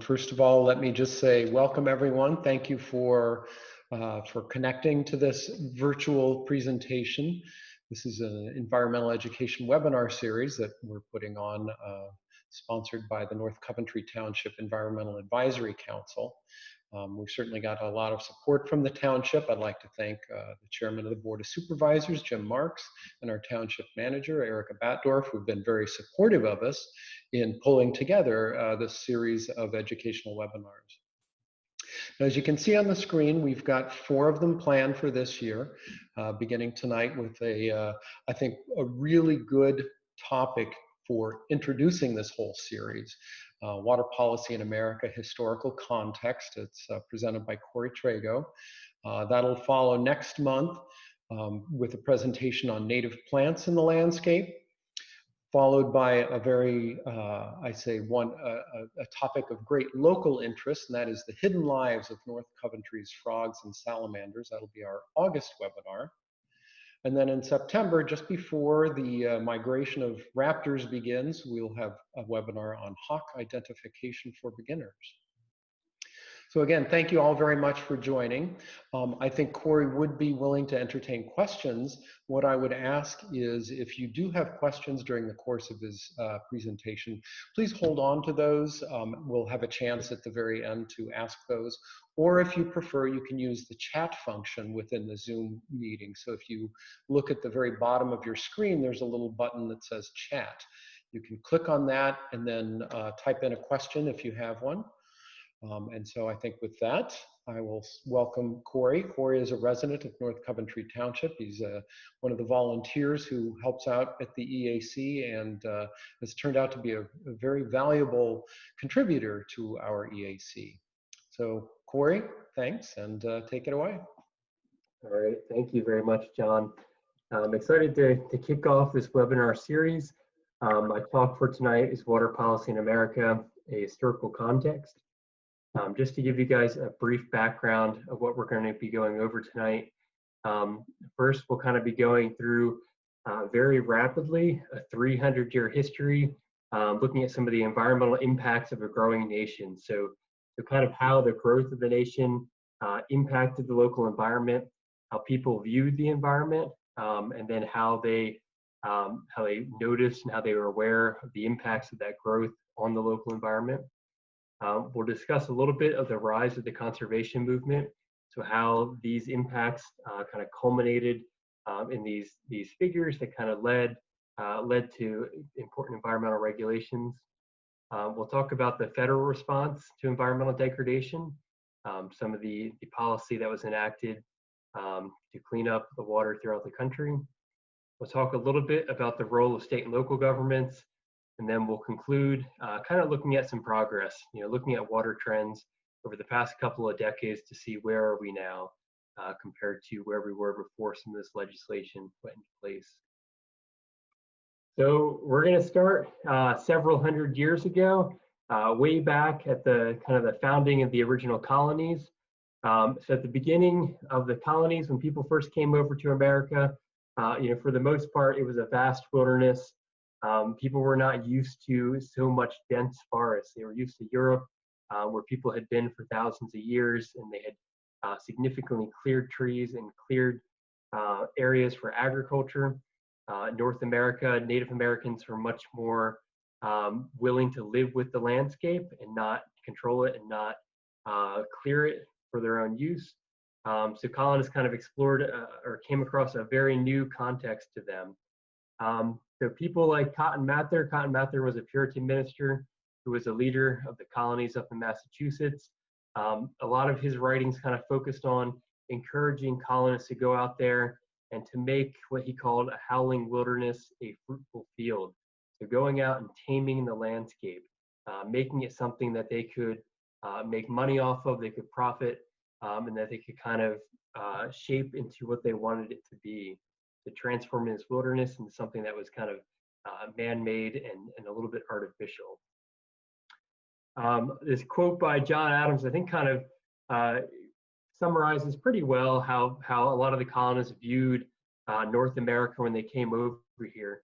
First of all, let me just say welcome everyone. Thank you for connecting to this virtual presentation. This is an environmental education webinar series that we're putting on, sponsored by the North Coventry Township Environmental Advisory Council. We've certainly got a lot of support from the township. I'd like to thank the chairman of the Board of Supervisors, Jim Marks, and our township manager, Erica Batdorf, who've been very supportive of us in pulling together this series of educational webinars. Now, as you can see on the screen, we've got 4 of them planned for this year, beginning tonight with I think, a really good topic for introducing this whole series. Water Policy in America, Historical Context. It's presented by Cory Trego. That'll follow next month with a presentation on native plants in the landscape, followed by a very, I say, a topic of great local interest, and that is the hidden lives of North Coventry's frogs and salamanders. That'll be our August webinar. And then in September, just before the migration of raptors begins, we'll have a webinar on hawk identification for beginners. So again, thank you all very much for joining. I think Cory would be willing to entertain questions. What I would ask is, if you do have questions during the course of his presentation, please hold on to those. We'll have a chance at the very end to ask those. Or if you prefer, you can use the chat function within the Zoom meeting. So if you look at the very bottom of your screen, there's a little button that says chat. You can click on that and then type in a question if you have one. And so I think with that, I will welcome Cory. Cory is a resident of North Coventry Township. He's one of the volunteers who helps out at the EAC and has turned out to be a very valuable contributor to our EAC. So Cory, thanks, and take it away. All right, thank you very much, John. I'm excited to kick off this webinar series. My talk for tonight is Water Policy in America, a Historical Context. Just to give you guys a brief background of what we're going to be going over tonight. First, we'll kind of be going through very rapidly a 300-year history, looking at some of the environmental impacts of a growing nation. So kind of how the growth of the nation impacted the local environment, how people viewed the environment, and then how they noticed and how they were aware of the impacts of that growth on the local environment. We'll discuss a little bit of the rise of the conservation movement, so how these impacts kind of culminated in these figures that kind of led to important environmental regulations. We'll talk about the federal response to environmental degradation, some of the policy that was enacted to clean up the water throughout the country. We'll talk a little bit about the role of state and local governments. And then we'll conclude kind of looking at some progress, looking at water trends over the past couple of decades to see where are we now compared to where we were before some of this legislation went into place. So we're going to start several hundred years ago, way back at the kind of the founding of the original colonies. So at the beginning of the colonies, when people first came over to America, for the most part, it was a vast wilderness. People were not used to so much dense forest. They were used to Europe, where people had been for thousands of years, and they had significantly cleared trees and cleared areas for agriculture. North America, Native Americans were much more willing to live with the landscape and not control it and not clear it for their own use. So colonists kind of explored or came across a very new context to them. So people like Cotton Mather was a Puritan minister who was a leader of the colonies up in Massachusetts. A lot of his writings kind of focused on encouraging colonists to go out there and to make what he called a howling wilderness a fruitful field. So going out and taming the landscape, making it something that they could make money off of, they could profit, and that they could kind of shape into what they wanted it to be. To transform this wilderness into something that was kind of man-made and a little bit artificial. This quote by John Adams, I think, kind of summarizes pretty well how a lot of the colonists viewed North America when they came over here.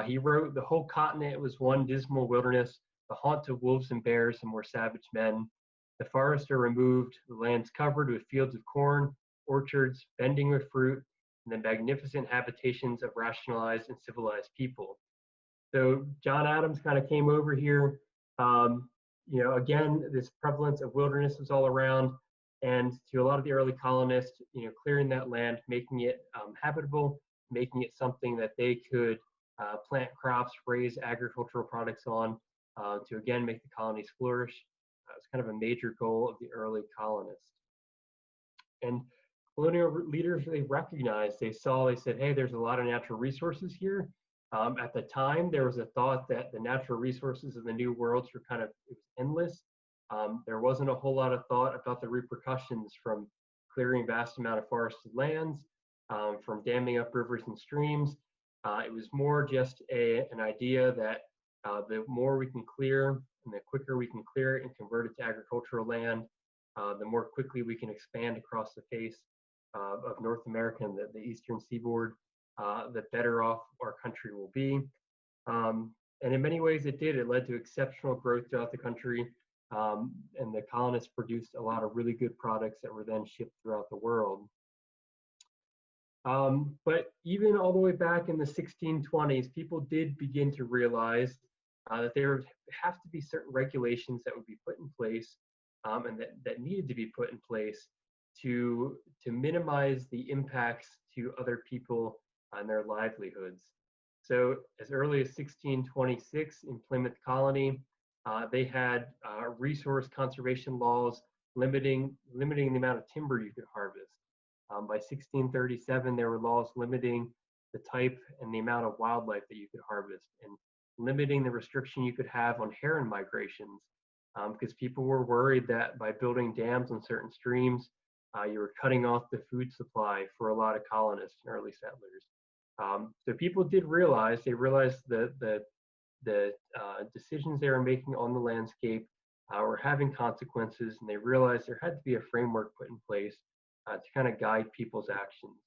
He wrote, "The whole continent was one dismal wilderness, the haunt of wolves and bears and more savage men. The forests are removed, the land's covered with fields of corn, orchards, bending with fruit, and the magnificent habitations of rationalized and civilized people. So John Adams kind of came over here. Again, this prevalence of wilderness was all around, and to a lot of the early colonists, clearing that land, making it habitable, making it something that they could plant crops, raise agricultural products on, to again make the colonies flourish. It's kind of a major goal of the early colonists. And colonial leaders, they recognized, they said, hey, there's a lot of natural resources here. At the time, there was a thought that the natural resources of the New Worlds were it was endless. There wasn't a whole lot of thought about the repercussions from clearing vast amount of forested lands, from damming up rivers and streams. It was more just an idea that the more we can clear and the quicker we can clear it and convert it to agricultural land, the more quickly we can expand across the face of North America and the eastern seaboard, the better off our country will be. And in many ways it did. It led to exceptional growth throughout the country, and the colonists produced a lot of really good products that were then shipped throughout the world. But even all the way back in the 1620s, people did begin to realize that there would have to be certain regulations that would be put in place, and that needed to be put in place to minimize the impacts to other people and their livelihoods. So as early as 1626 in Plymouth Colony, they had resource conservation laws limiting the amount of timber you could harvest. By 1637, there were laws limiting the type and the amount of wildlife that you could harvest, and limiting the restriction you could have on heron migrations, because people were worried that by building dams on certain streams, you were cutting off the food supply for a lot of colonists and early settlers. So people did realize, the decisions they were making on the landscape were having consequences, and they realized there had to be a framework put in place to kind of guide people's actions.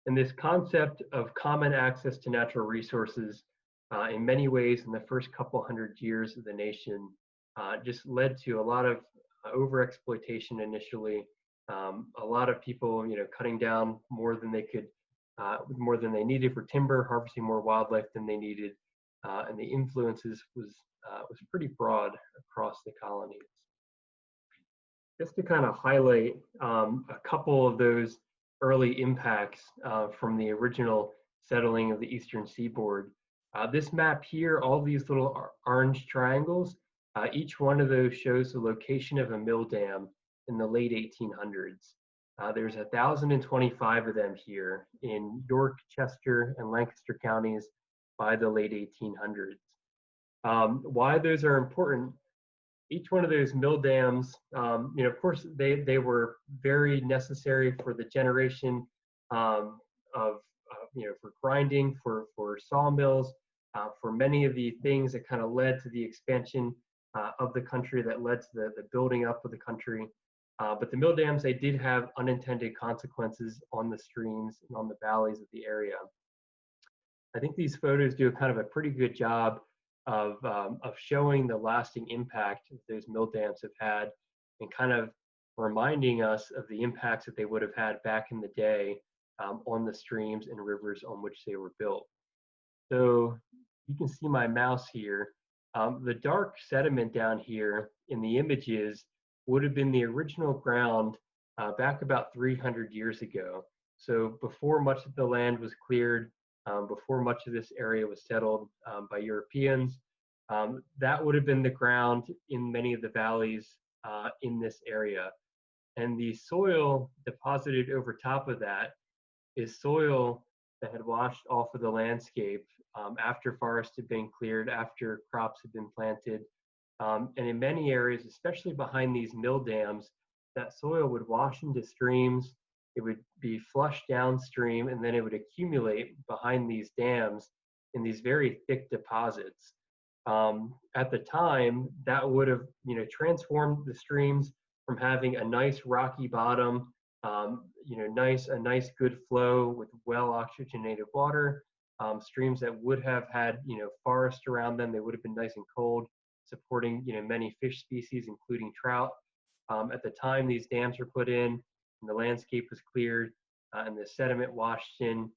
And this concept of common access to natural resources, in many ways in the first couple hundred years of the nation, just led to a lot of overexploitation initially. A lot of people, cutting down more than they could, more than they needed for timber, harvesting more wildlife than they needed, and the influences was pretty broad across the colonies. Just to kind of highlight a couple of those early impacts from the original settling of the eastern seaboard. This map here, all these little orange triangles, each one of those shows the location of a mill dam in the late 1800s. There's 1,025 of them here in York, Chester, and Lancaster counties by the late 1800s. Why those are important: each one of those mill dams, of course, they were very necessary for the generation for grinding, for sawmills, for many of the things that kind of led to the expansion of the country, that led to the building up of the country. But the mill dams, they did have unintended consequences on the streams and on the valleys of the area. I think these photos do kind of a pretty good job of showing the lasting impact that those mill dams have had, and kind of reminding us of the impacts that they would have had back in the day on the streams and rivers on which they were built. So you can see my mouse here. The dark sediment down here in the images would have been the original ground back about 300 years ago. So before much of the land was cleared, before much of this area was settled by Europeans, that would have been the ground in many of the valleys in this area. And the soil deposited over top of that is soil that had washed off of the landscape after forests had been cleared, after crops had been planted. And in many areas, especially behind these mill dams, that soil would wash into streams, it would be flushed downstream, and then it would accumulate behind these dams in these very thick deposits. At the time, that would have transformed the streams from having a nice rocky bottom, a nice good flow with well oxygenated water, streams that would have had, forest around them. They would have been nice and cold, supporting, many fish species, including trout. At the time these dams were put in and the landscape was cleared and the sediment washed in,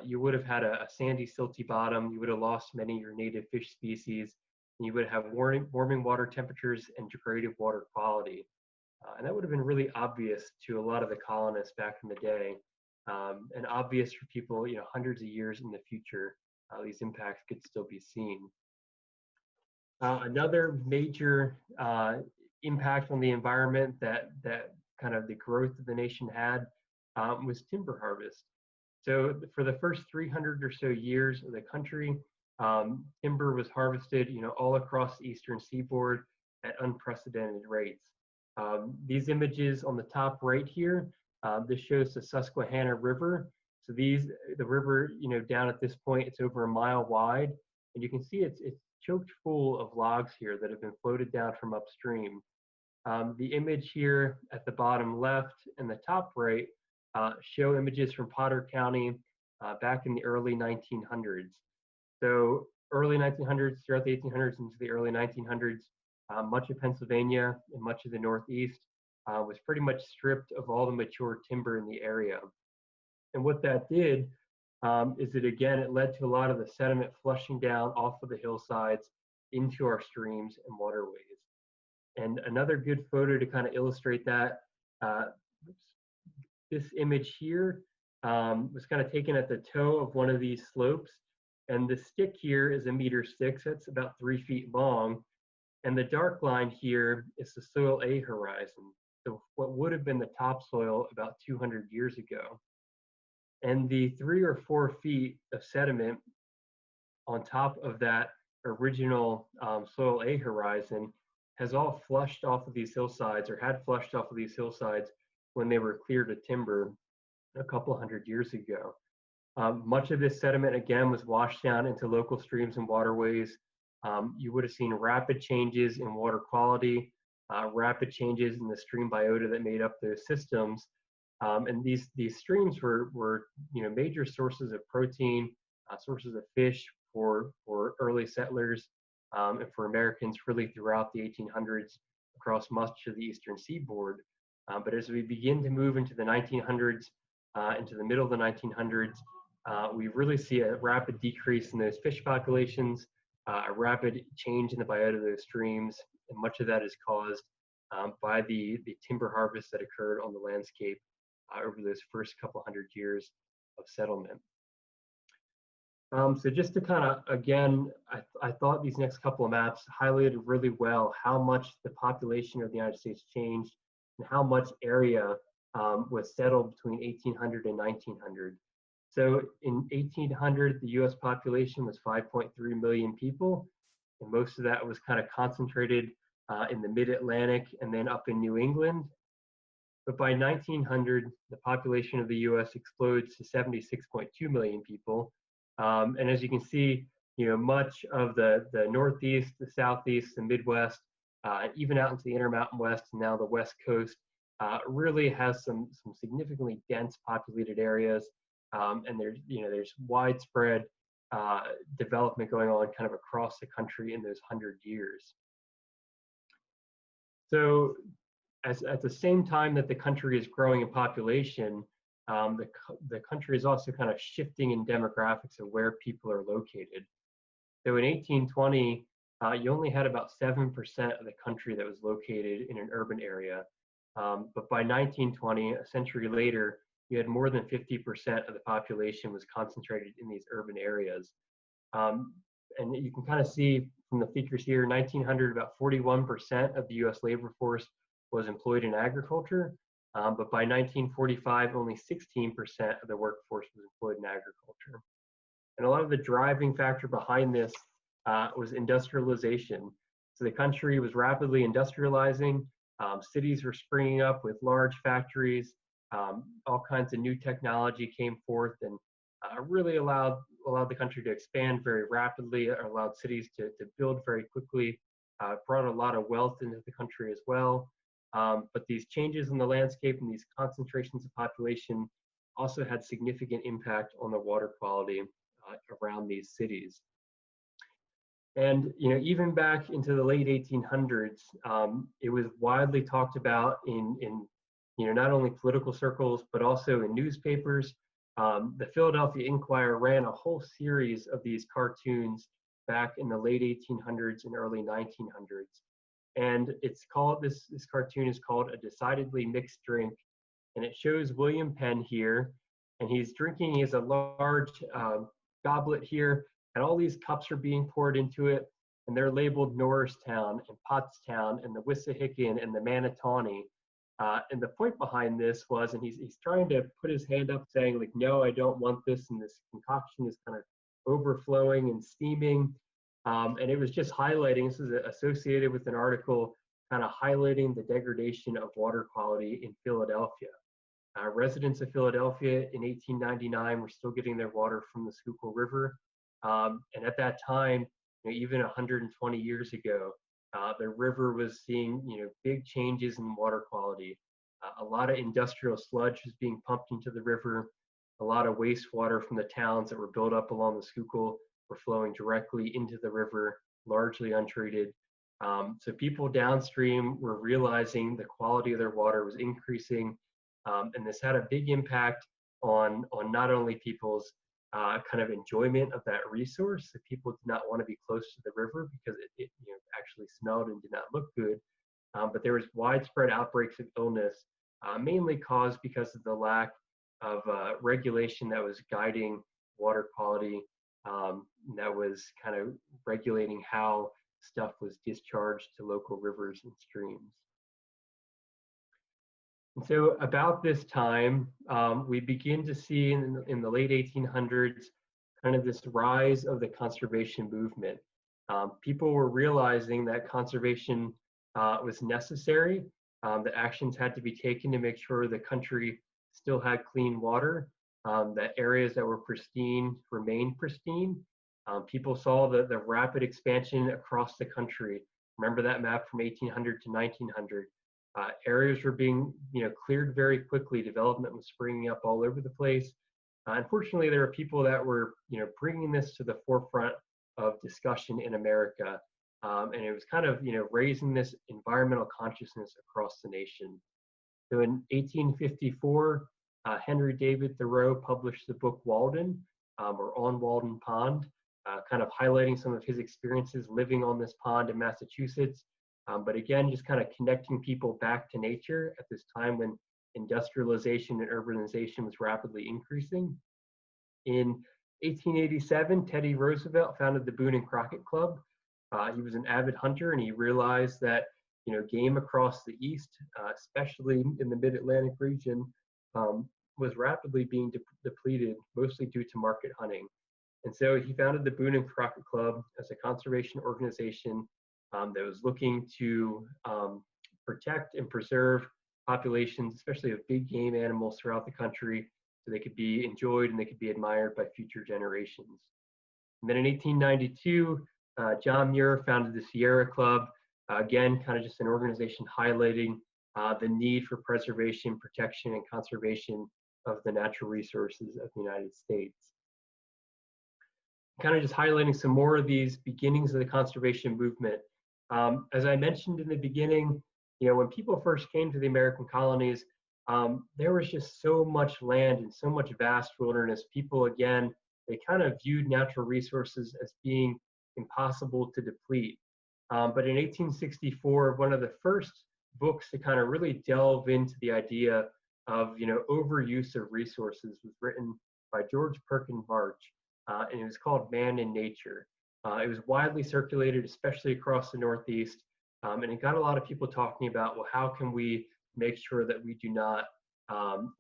you would have had a sandy, silty bottom. You would have lost many of your native fish species, and you would have warming water temperatures and degraded water quality. And that would have been really obvious to a lot of the colonists back in the day, and obvious for people, hundreds of years in the future. These impacts could still be seen. Another major impact on the environment that kind of the growth of the nation had was timber harvest. So for the first 300 or so years of the country, timber was harvested, all across the eastern seaboard at unprecedented rates. These images on the top right here, this shows the Susquehanna River. So the river, down at this point, it's over a mile wide, and you can see it's choked full of logs here that have been floated down from upstream. The image here at the bottom left and the top right show images from Potter County back in the early 1900s. So early 1900s, throughout the 1800s into the early 1900s, much of Pennsylvania and much of the Northeast was pretty much stripped of all the mature timber in the area. And what that did is that, again, it led to a lot of the sediment flushing down off of the hillsides into our streams and waterways. And another good photo to kind of illustrate that, this image here was kind of taken at the toe of one of these slopes. And the stick here is 1.6 meters, that's about 3 feet long. And the dark line here is the soil A horizon, so what would have been the topsoil about 200 years ago. And the 3 or 4 feet of sediment on top of that original soil A horizon has all flushed off of these hillsides, or had flushed off of these hillsides when they were cleared of timber a couple hundred years ago. Much of this sediment, again, was washed down into local streams and waterways. You would have seen rapid changes in water quality, rapid changes in the stream biota that made up those systems. And these streams were major sources of protein, sources of fish for early settlers and for Americans really throughout the 1800s across much of the eastern seaboard. But as we begin to move into the 1900s, into the middle of the 1900s, we really see a rapid decrease in those fish populations, a rapid change in the biota of those streams, and much of that is caused by the timber harvest that occurred on the landscape over those first couple hundred years of settlement. So just to kind of, again, I thought these next couple of maps highlighted really well how much the population of the United States changed and how much area was settled between 1800 and 1900. So in 1800, the US population was 5.3 million people, and most of that was kind of concentrated in the mid-Atlantic and then up in New England. But by 1900, the population of the US explodes to 76.2 million people. And as you can see, much of the Northeast, the Southeast, the Midwest, and even out into the Intermountain West and now the West Coast, really has some significantly dense populated areas. And there's widespread development going on kind of across the country in those 100 years. So at the same time that the country is growing in population, the country is also kind of shifting in demographics of where people are located. So in 1820, you only had about 7% of the country that was located in an urban area. But by 1920, a century later, you had more than 50% of the population was concentrated in these urban areas. And you can kind of see from the figures here, 1900, about 41% of the US labor force was employed in agriculture. But by 1945, only 16% of the workforce was employed in agriculture. And a lot of the driving factor behind this was industrialization. So the country was rapidly industrializing. Cities were springing up with large factories. All kinds of new technology came forth and really allowed the country to expand very rapidly, allowed cities to build very quickly, brought a lot of wealth into the country as well. But these changes in the landscape and these concentrations of population also had significant impact on the water quality around these cities. And even back into the late 1800s, it was widely talked about in not only political circles but also in newspapers. The Philadelphia Inquirer ran a whole series of these cartoons back in the late 1800s and early 1900s, and it's called this cartoon is called A Decidedly Mixed Drink, and it shows William Penn here, and he's drinking. He has a large goblet here, and all these cups are being poured into it, and they're labeled Norristown and Pottstown and the Wissahickon and the Manatawny. And the point behind this was, and he's trying to put his hand up saying, like, no, I don't want this, and this concoction is kind of overflowing and steaming. And it was just highlighting, this is associated with an article kind of highlighting the degradation of water quality in Philadelphia. Residents of Philadelphia in 1899 were still getting their water from the Schuylkill River. And at that time, even 120 years ago, the river was seeing big changes in water quality. A lot of industrial sludge was being pumped into the river. A lot of wastewater from the towns that were built up along the Schuylkill were flowing directly into the river, largely untreated. So people downstream were realizing the quality of their water was increasing, and this had a big impact on not only people's kind of enjoyment of that resource. That people did not want to be close to the river because it actually smelled and did not look good. But there was widespread outbreaks of illness, mainly caused because of the lack of regulation that was guiding water quality, that was kind of regulating how stuff was discharged to local rivers and streams. And so about this time, we begin to see in the late 1800s kind of this rise of the conservation movement. People were realizing that conservation was necessary, that actions had to be taken to make sure the country still had clean water, that areas that were pristine remained pristine. People saw the rapid expansion across the country. Remember that map from 1800 to 1900. Areas were being cleared very quickly. Development was springing up all over the place. Unfortunately, there were people that were bringing this to the forefront of discussion in America, and it was kind of raising this environmental consciousness across the nation. So in 1854, Henry David Thoreau published the book Walden, or On Walden Pond, kind of highlighting some of his experiences living on this pond in Massachusetts. But again, just kind of connecting people back to nature at this time when industrialization and urbanization was rapidly increasing. In 1887, Teddy Roosevelt founded the Boone and Crockett Club. He was an avid hunter, and he realized that game across the east, especially in the Mid-Atlantic region, was rapidly being depleted, mostly due to market hunting. And so he founded the Boone and Crockett Club as a conservation organization that was looking to protect and preserve populations, especially of big game animals throughout the country, so they could be enjoyed and they could be admired by future generations. And then in 1892, John Muir founded the Sierra Club, again, kind of just an organization highlighting the need for preservation, protection, and conservation of the natural resources of the United States. Kind of just highlighting some more of these beginnings of the conservation movement. As I mentioned in the beginning, when people first came to the American colonies, there was just so much land and so much vast wilderness. People, again, they kind of viewed natural resources as being impossible to deplete. But in 1864, one of the first books to kind of really delve into the idea of overuse of resources was written by George Perkins March, and it was called Man in Nature. It was widely circulated, especially across the Northeast, and it got a lot of people talking about, well, how can we make sure that we do not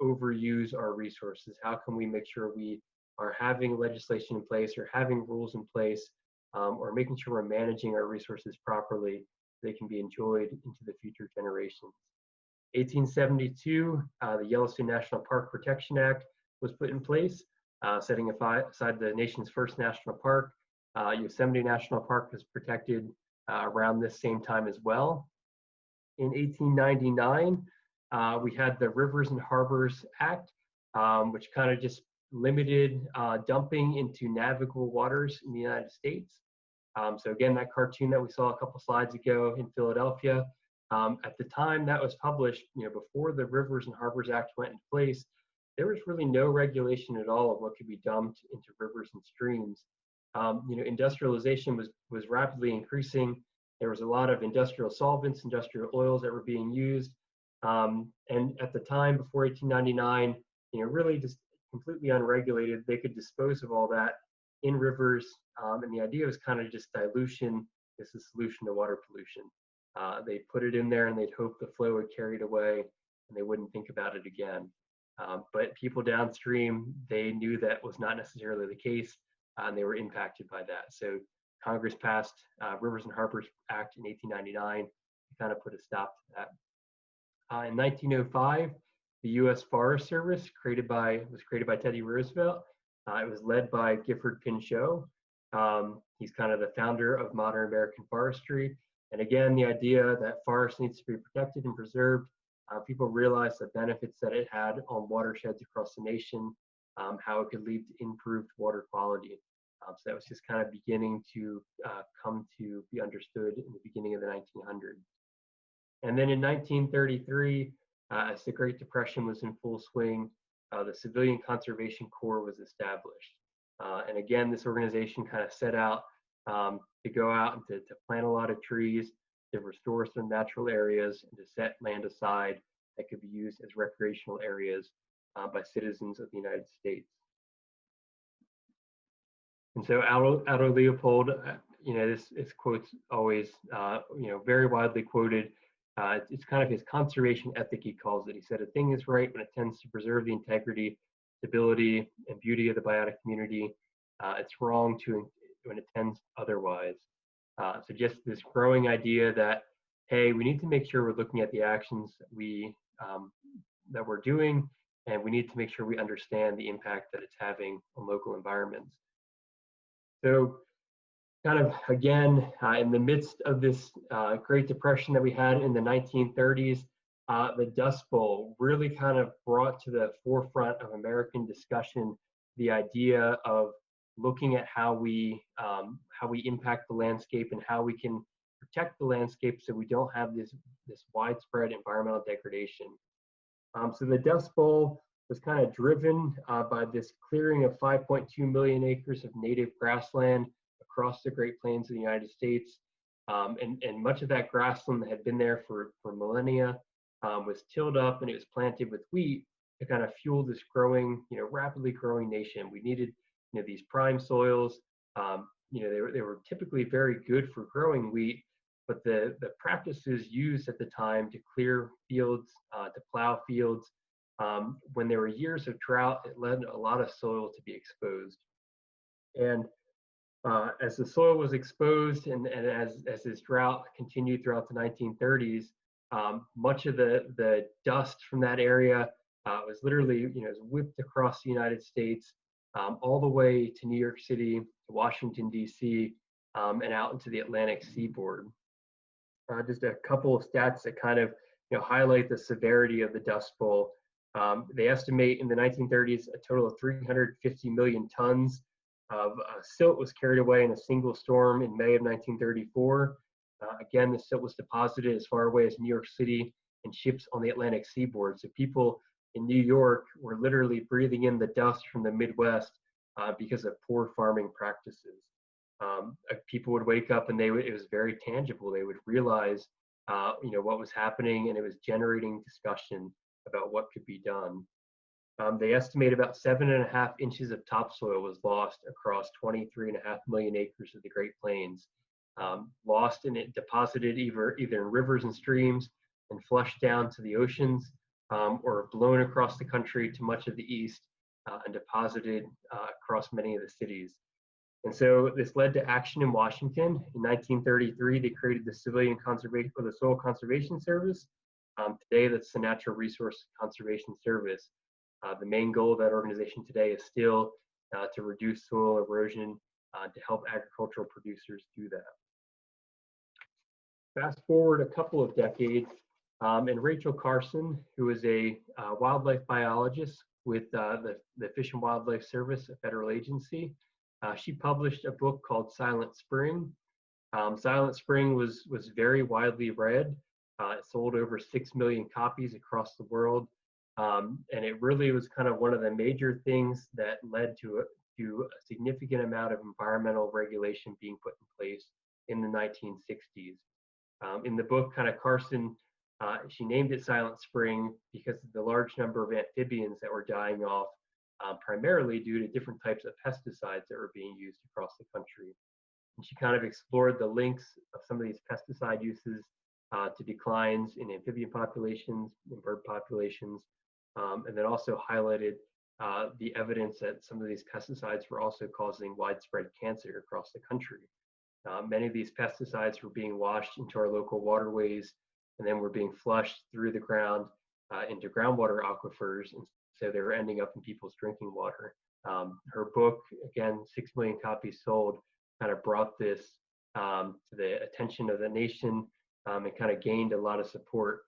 overuse our resources? How can we make sure we are having legislation in place or having rules in place, or making sure we're managing our resources properly so they can be enjoyed into the future generations? 1872, the Yellowstone National Park Protection Act was put in place, setting aside the nation's first national park. Yosemite National Park was protected around this same time as well. In 1899, we had the Rivers and Harbors Act, which kind of just limited dumping into navigable waters in the United States. So again, that cartoon that we saw a couple slides ago in Philadelphia, at the time that was published, before the Rivers and Harbors Act went into place, there was really no regulation at all of what could be dumped into rivers and streams. Industrialization was rapidly increasing. There was a lot of industrial solvents, industrial oils that were being used. And at the time, before 1899, really just completely unregulated, they could dispose of all that in rivers. And the idea was kind of just dilution is the solution to water pollution. They'd put it in there and they'd hope the flow would carry it away and they wouldn't think about it again. But people downstream, they knew that was not necessarily the case, and they were impacted by that. So Congress passed Rivers and Harbors Act in 1899 to kind of put a stop to that. In 1905, the U.S. Forest Service was created by Teddy Roosevelt. It was led by Gifford Pinchot. He's kind of the founder of modern American forestry. And again, the idea that forest needs to be protected and preserved. People realized the benefits that it had on watersheds across the nation, how it could lead to improved water quality. So that was just kind of beginning to come to be understood in the beginning of the 1900s. And then in 1933, as the Great Depression was in full swing, the Civilian Conservation Corps was established. And again, this organization kind of set out to go out and to plant a lot of trees, to restore some natural areas, and to set land aside that could be used as recreational areas by citizens of the United States. And so Aldo Leopold, this quote's always, very widely quoted. It's kind of his conservation ethic, he calls it. He said, a thing is right when it tends to preserve the integrity, stability, and beauty of the biotic community. It's wrong when it tends otherwise. So just this growing idea that, hey, we need to make sure we're looking at the actions that we're doing, and we need to make sure we understand the impact that it's having on local environments. So kind of, again, in the midst of this Great Depression that we had in the 1930s, the Dust Bowl really kind of brought to the forefront of American discussion the idea of looking at how we impact the landscape and how we can protect the landscape so we don't have this widespread environmental degradation. So the Dust Bowl was kind of driven by this clearing of 5.2 million acres of native grassland across the Great Plains of the United States. And much of that grassland that had been there for millennia was tilled up, and it was planted with wheat to kind of fuel this growing, rapidly growing nation. We needed, these prime soils. They were typically very good for growing wheat, but the practices used at the time to clear fields, to plow fields, when there were years of drought, it led a lot of soil to be exposed. And as the soil was exposed and as this drought continued throughout the 1930s, much of the dust from that area was literally, was whipped across the United States, all the way to New York City, to Washington, D.C., and out into the Atlantic seaboard. Just a couple of stats that kind of highlight the severity of the Dust Bowl. They estimate in the 1930s a total of 350 million tons of silt was carried away in a single storm in May of 1934. Again, the silt was deposited as far away as New York City and ships on the Atlantic seaboard. So people in New York were literally breathing in the dust from the Midwest because of poor farming practices. People would wake up and it was very tangible. They would realize, what was happening, and it was generating discussion about what could be done. They estimate about 7.5 inches of topsoil was lost across 23.5 million acres of the Great Plains. Lost and it deposited either in rivers and streams and flushed down to the oceans, or blown across the country to much of the east and deposited across many of the cities. And so this led to action in Washington. In 1933, they created the Civilian Conservation, or the Soil Conservation Service. Today, that's the Natural Resource Conservation Service. The main goal of that organization today is still to reduce soil erosion, to help agricultural producers do that. Fast forward a couple of decades, and Rachel Carson, who is a wildlife biologist with the Fish and Wildlife Service, a federal agency. She published a book called Silent Spring. Silent Spring was very widely read. It sold over 6 million copies across the world. And it really was kind of one of the major things that led to a significant amount of environmental regulation being put in place in the 1960s. In the book, kind of Carson, she named it Silent Spring because of the large number of amphibians that were dying off, primarily due to different types of pesticides that were being used across the country. And she kind of explored the links of some of these pesticide uses to declines in amphibian populations and bird populations, and then also highlighted the evidence that some of these pesticides were also causing widespread cancer across the country. Many of these pesticides were being washed into our local waterways and then were being flushed through the ground into groundwater aquifers, and so they were ending up in people's drinking water. Her book, again, 6 million copies sold, kind of brought this to the attention of the nation and kind of gained a lot of support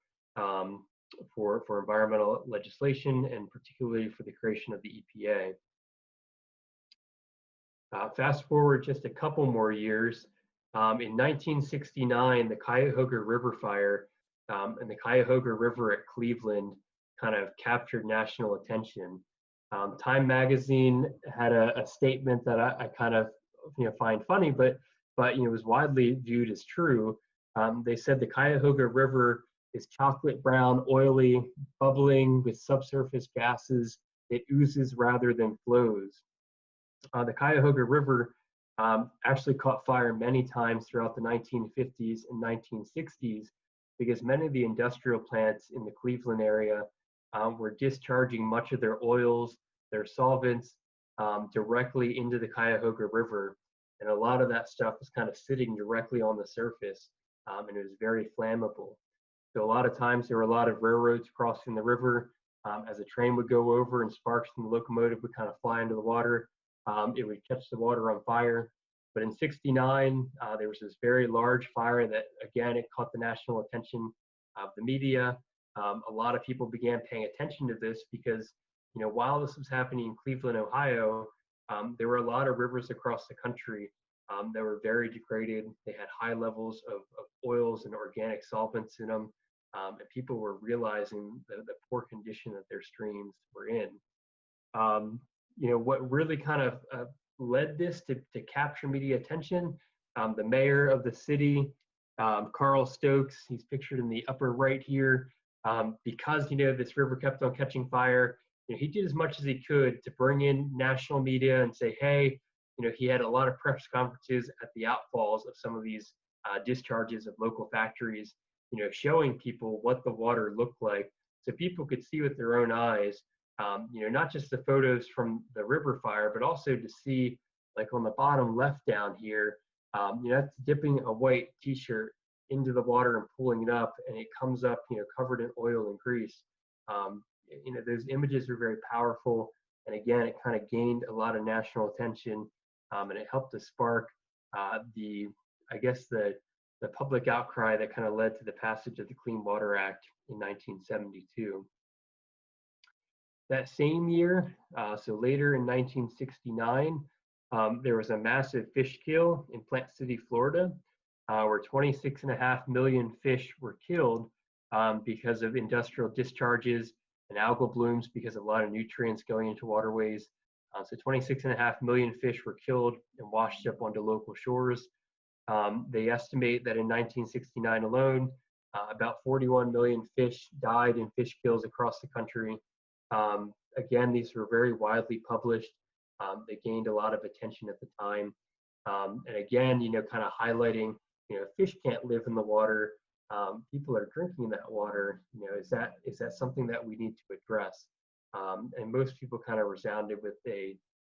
for environmental legislation, and particularly for the creation of the EPA. Fast forward just a couple more years. In 1969, the Cuyahoga River fire and the Cuyahoga River at Cleveland kind of captured national attention. Time magazine had a statement that I kind of find funny, but was widely viewed as true. They said the Cuyahoga River is chocolate brown, oily, bubbling with subsurface gases. It oozes rather than flows. The Cuyahoga River actually caught fire many times throughout the 1950s and 1960s because many of the industrial plants in the Cleveland area were discharging much of their oils, their solvents, directly into the Cuyahoga River. And a lot of that stuff was kind of sitting directly on the surface, and it was very flammable. So a lot of times there were a lot of railroads crossing the river. As a train would go over and sparks from the locomotive would kind of fly into the water, it would catch the water on fire. But in '69, there was this very large fire that, again, it caught the national attention of the media. A lot of people began paying attention to this because, while this was happening in Cleveland, Ohio, there were a lot of rivers across the country that were very degraded. They had high levels of oils and organic solvents in them, and people were realizing the poor condition that their streams were in. What really kind of led this to capture media attention, the mayor of the city, Carl Stokes, he's pictured in the upper right here, because this river kept on catching fire. He did as much as he could to bring in national media and say, hey, he had a lot of press conferences at the outfalls of some of these discharges of local factories, showing people what the water looked like so people could see with their own eyes, not just the photos from the river fire, but also to see, like on the bottom left down here, that's dipping a white t-shirt into the water and pulling it up, and it comes up, covered in oil and grease. Those images are very powerful, and again, it kind of gained a lot of national attention, and it helped to spark the public outcry that kind of led to the passage of the Clean Water Act in 1972. That same year, so later in 1969, there was a massive fish kill in Plant City, Florida, where 26.5 million fish were killed because of industrial discharges and algal blooms because of a lot of nutrients going into waterways. So 26.5 million fish were killed and washed up onto local shores. They estimate that in 1969 alone, about 41 million fish died in fish kills across the country. Again, these were very widely published. They gained a lot of attention at the time. And again, kind of highlighting, fish can't live in the water. People are drinking that water. Is that something that we need to address? And most people kind of resounded with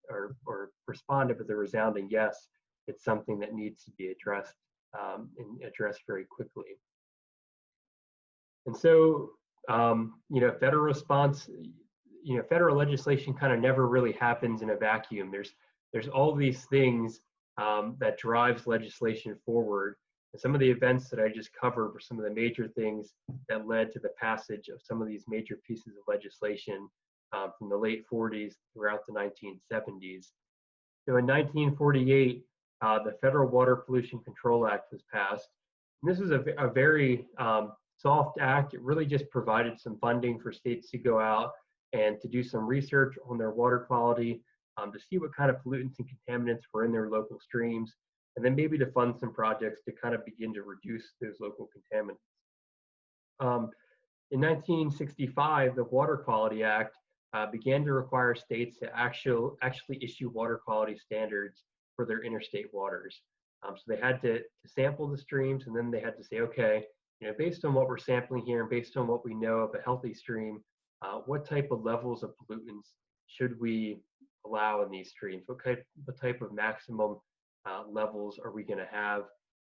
or responded with a resounding yes. It's something that needs to be addressed and addressed very quickly. And so, federal response, federal legislation kind of never really happens in a vacuum. There's all these things that drives legislation forward. And some of the events that I just covered were some of the major things that led to the passage of some of these major pieces of legislation from the late 40s throughout the 1970s. So in 1948, the Federal Water Pollution Control Act was passed. And this was a very soft act. It really just provided some funding for states to go out and to do some research on their water quality, to see what kind of pollutants and contaminants were in their local streams, and then maybe to fund some projects to kind of begin to reduce those local contaminants. In 1965, the Water Quality Act began to require states to actually issue water quality standards for their interstate waters. So they had to sample the streams, and then they had to say, okay, based on what we're sampling here and based on what we know of a healthy stream, what type of levels of pollutants should we allow in these streams? What type of maximum levels are we going to have?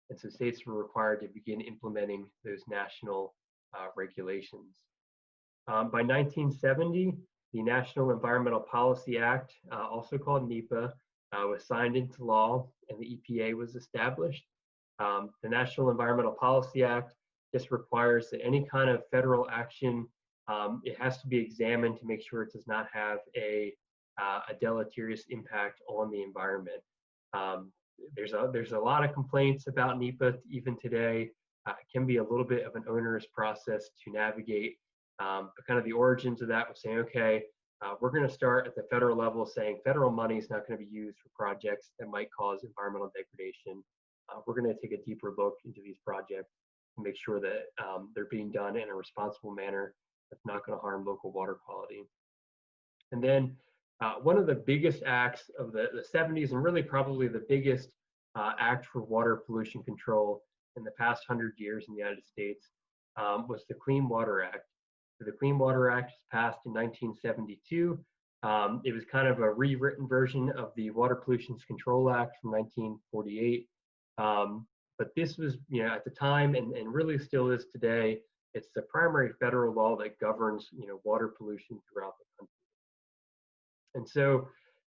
And so states were required to begin implementing those national regulations. By 1970, the National Environmental Policy Act, also called NEPA, was signed into law, and the EPA was established. The National Environmental Policy Act just requires that any kind of federal action, it has to be examined to make sure it does not have a deleterious impact on the environment. There's a lot of complaints about NEPA even today. It can be a little bit of an onerous process to navigate, but kind of the origins of that was saying, okay, we're going to start at the federal level saying federal money is not going to be used for projects that might cause environmental degradation. We're going to take a deeper look into these projects to make sure that they're being done in a responsible manner that's not going to harm local water quality. And then one of the biggest acts of the 70s, and really probably the biggest act for water pollution control in the past 100 years in the United States, was the Clean Water Act. So the Clean Water Act was passed in 1972. It was kind of a rewritten version of the Water Pollution Control Act from 1948. But this was, at the time, and really still is today, it's the primary federal law that governs, water pollution throughout the country. And so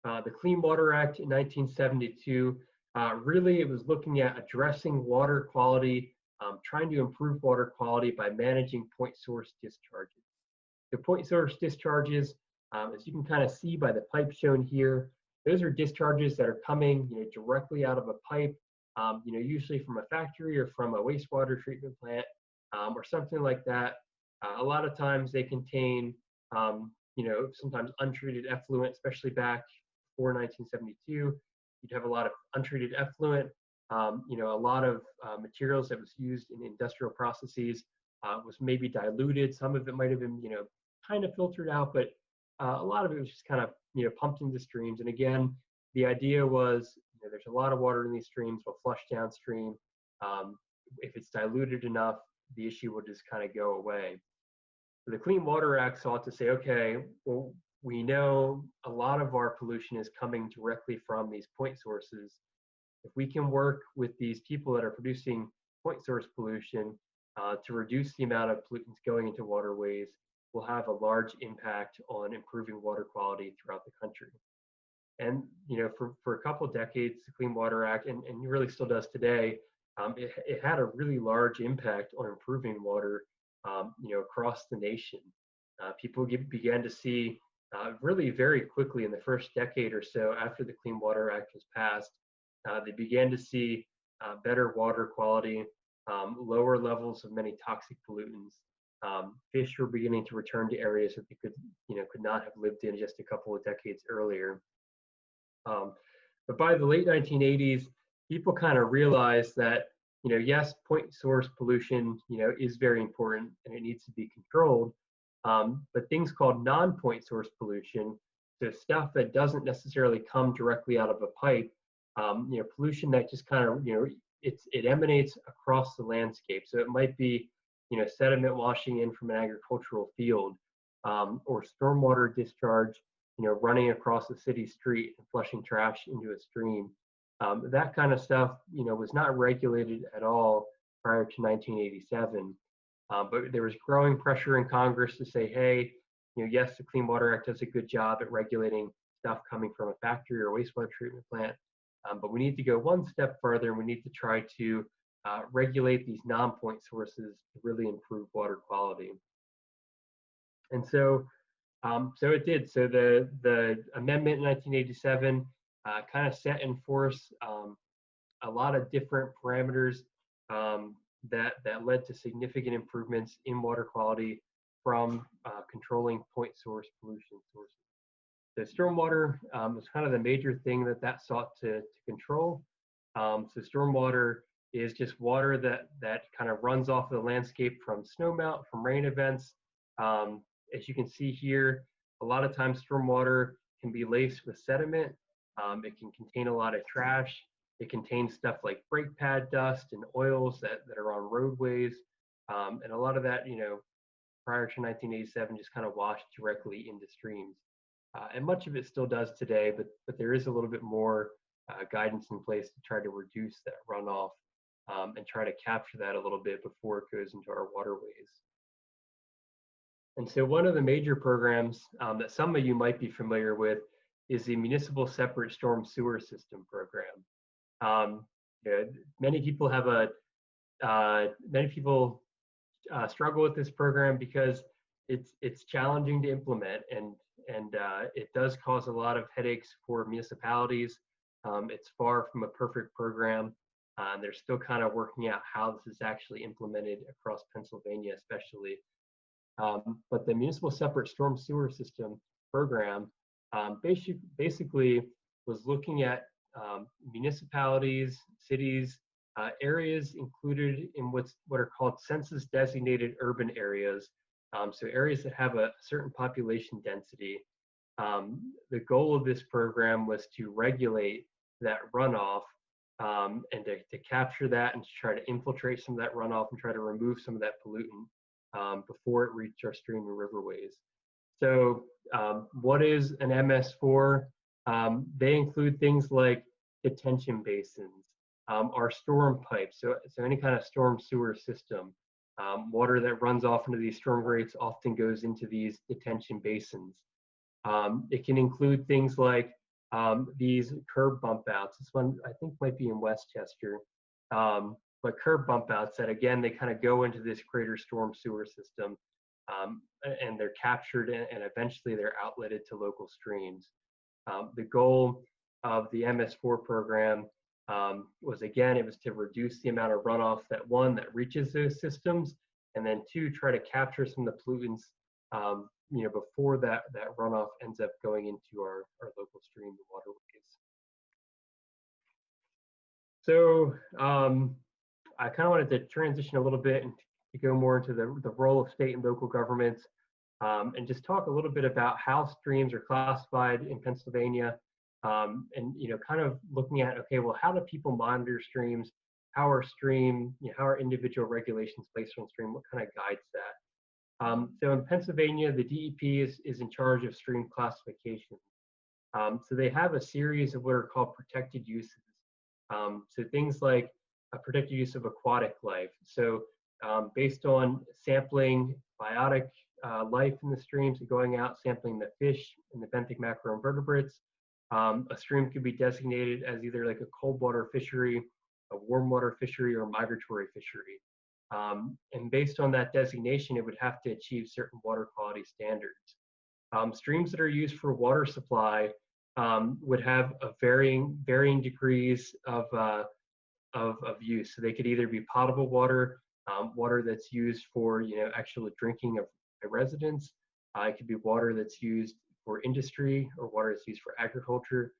the Clean Water Act in 1972, really it was looking at addressing water quality, trying to improve water quality by managing point source discharges. The point source discharges, as you can kind of see by the pipe shown here, those are discharges that are coming directly out of a pipe, usually from a factory or from a wastewater treatment plant, or something like that. A lot of times they contain sometimes untreated effluent, especially back before 1972. You'd have a lot of untreated effluent, a lot of materials that was used in industrial processes was maybe diluted. Some of it might have been, kind of filtered out, but a lot of it was just kind of, pumped into streams. And again, the idea was, there's a lot of water in these streams, we'll flush downstream. If it's diluted enough, the issue will just kind of go away. So the Clean Water Act sought to say, okay, well, we know a lot of our pollution is coming directly from these point sources. If we can work with these people that are producing point source pollution to reduce the amount of pollutants going into waterways, we'll have a large impact on improving water quality throughout the country. And for a couple of decades, the Clean Water Act, and really still does today, it had a really large impact on improving water, across the nation. People began to see really very quickly in the first decade or so after the Clean Water Act was passed, they began to see better water quality, lower levels of many toxic pollutants. Fish were beginning to return to areas that they could not have lived in just a couple of decades earlier. But by the late 1980s, people kind of realized that, yes, point source pollution, is very important and it needs to be controlled. But things called non-point source pollution, so stuff that doesn't necessarily come directly out of a pipe, pollution that just kind of, it emanates across the landscape. So it might be, sediment washing in from an agricultural field, or stormwater discharge, running across a city street and flushing trash into a stream. That kind of stuff, was not regulated at all prior to 1987. But there was growing pressure in Congress to say, hey, yes, the Clean Water Act does a good job at regulating stuff coming from a factory or wastewater treatment plant, but we need to go one step further, and we need to try to regulate these non-point sources to really improve water quality. And so So it did. So the amendment in 1987 kind of set in force a lot of different parameters that led to significant improvements in water quality from controlling point source pollution sources. The stormwater was kind of the major thing that sought to control. So stormwater is just water that kind of runs off the landscape from snowmelt, from rain events. As you can see here, a lot of times stormwater can be laced with sediment. It can contain a lot of trash. It contains stuff like brake pad dust and oils that are on roadways. And a lot of that, prior to 1987, just kind of washed directly into streams. And much of it still does today, but there is a little bit more guidance in place to try to reduce that runoff and try to capture that a little bit before it goes into our waterways. And so one of the major programs that some of you might be familiar with is the Municipal Separate Storm Sewer System program. Many people struggle with this program because it's challenging to implement and it does cause a lot of headaches for municipalities. It's far from a perfect program. They're still kind of working out how this is actually implemented across Pennsylvania, especially. But the Municipal Separate Storm Sewer System program basically was looking at municipalities, cities, areas included in what are called census designated urban areas. So areas that have a certain population density. The goal of this program was to regulate that runoff and to capture that and to try to infiltrate some of that runoff and try to remove some of that pollutant before it reached our stream and riverways. So what is an MS4? They include things like detention basins, our storm pipes, so any kind of storm sewer system. Water that runs off into these storm grates often goes into these detention basins. It can include things like these curb bump outs. This one I think might be in Westchester, but curb bump outs that again, they kind of go into this greater storm sewer system and they're captured and eventually they're outletted to local streams. The goal of the MS4 program was, again, it was to reduce the amount of runoff that reaches those systems, and then two, try to capture some of the pollutants before that runoff ends up going into our local streams and waterways. So I kind of wanted to transition a little bit and to go more into the role of state and local governments and just talk a little bit about how streams are classified in Pennsylvania and kind of looking at, okay, well, how do people monitor streams? How are individual regulations placed on stream? What kind of guides that? So in Pennsylvania, the DEP is in charge of stream classification. So they have a series of what are called protected uses. So things like a protected use of aquatic life. So based on sampling biotic life in the streams, going out sampling the fish and the benthic macroinvertebrates, a stream could be designated as either like a cold water fishery, a warm water fishery, or a migratory fishery. And based on that designation, it would have to achieve certain water quality standards. Streams that are used for water supply would have a varying degrees of use. So they could either be potable water, water that's used for actual drinking of residents. It could be water that's used for industry or water that's used for agriculture.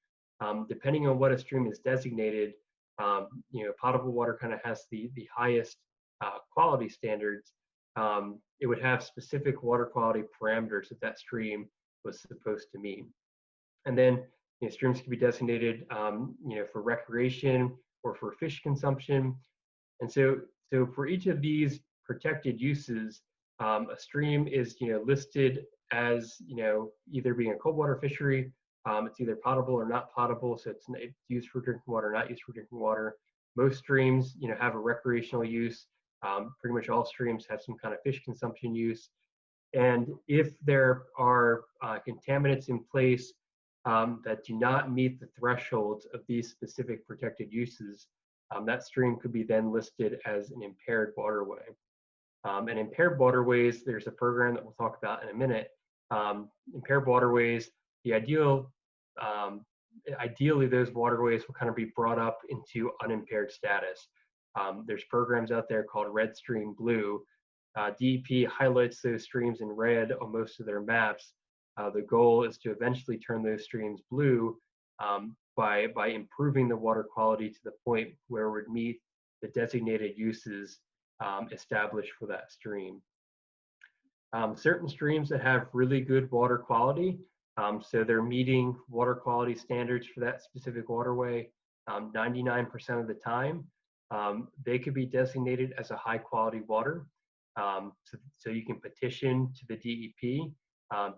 Depending on what a stream is designated, potable water kind of has the highest quality standards. It would have specific water quality parameters that stream was supposed to meet. And then streams can be designated for recreation or for fish consumption. And so for each of these protected uses, a stream is listed as either being a cold water fishery, it's either potable or not potable, so it's used for drinking water, not used for drinking water. Most streams have a recreational use. Pretty much all streams have some kind of fish consumption use. And if there are contaminants in place that do not meet the thresholds of these specific protected uses, that stream could be then listed as an impaired waterway. And impaired waterways, there's a program that we'll talk about in a minute impaired waterways, the ideally those waterways will kind of be brought up into unimpaired status. There's programs out there called Red Stream Blue. DEP highlights those streams in red on most of their maps. The goal is to eventually turn those streams blue by improving the water quality to the point where it would meet the designated uses established for that stream. Certain streams that have really good water quality, so they're meeting water quality standards for that specific waterway 99% of the time, they could be designated as a high quality water. So you can petition to the DEP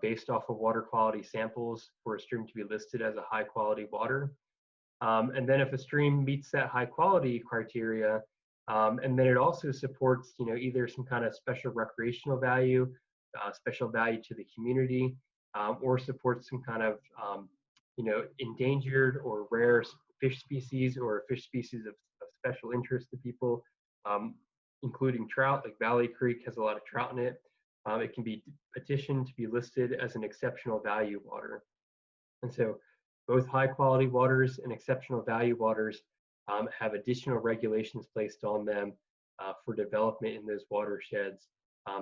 based off of water quality samples for a stream to be listed as a high quality water. And then if a stream meets that high quality criteria, and then it also supports, either some kind of special recreational value, special value to the community, or supports some kind of, endangered or rare fish species or fish species of special interest to people, including trout. Like Valley Creek has a lot of trout in it. It can be petitioned to be listed as an exceptional value water. And so both high quality waters and exceptional value waters have additional regulations placed on them for development in those watersheds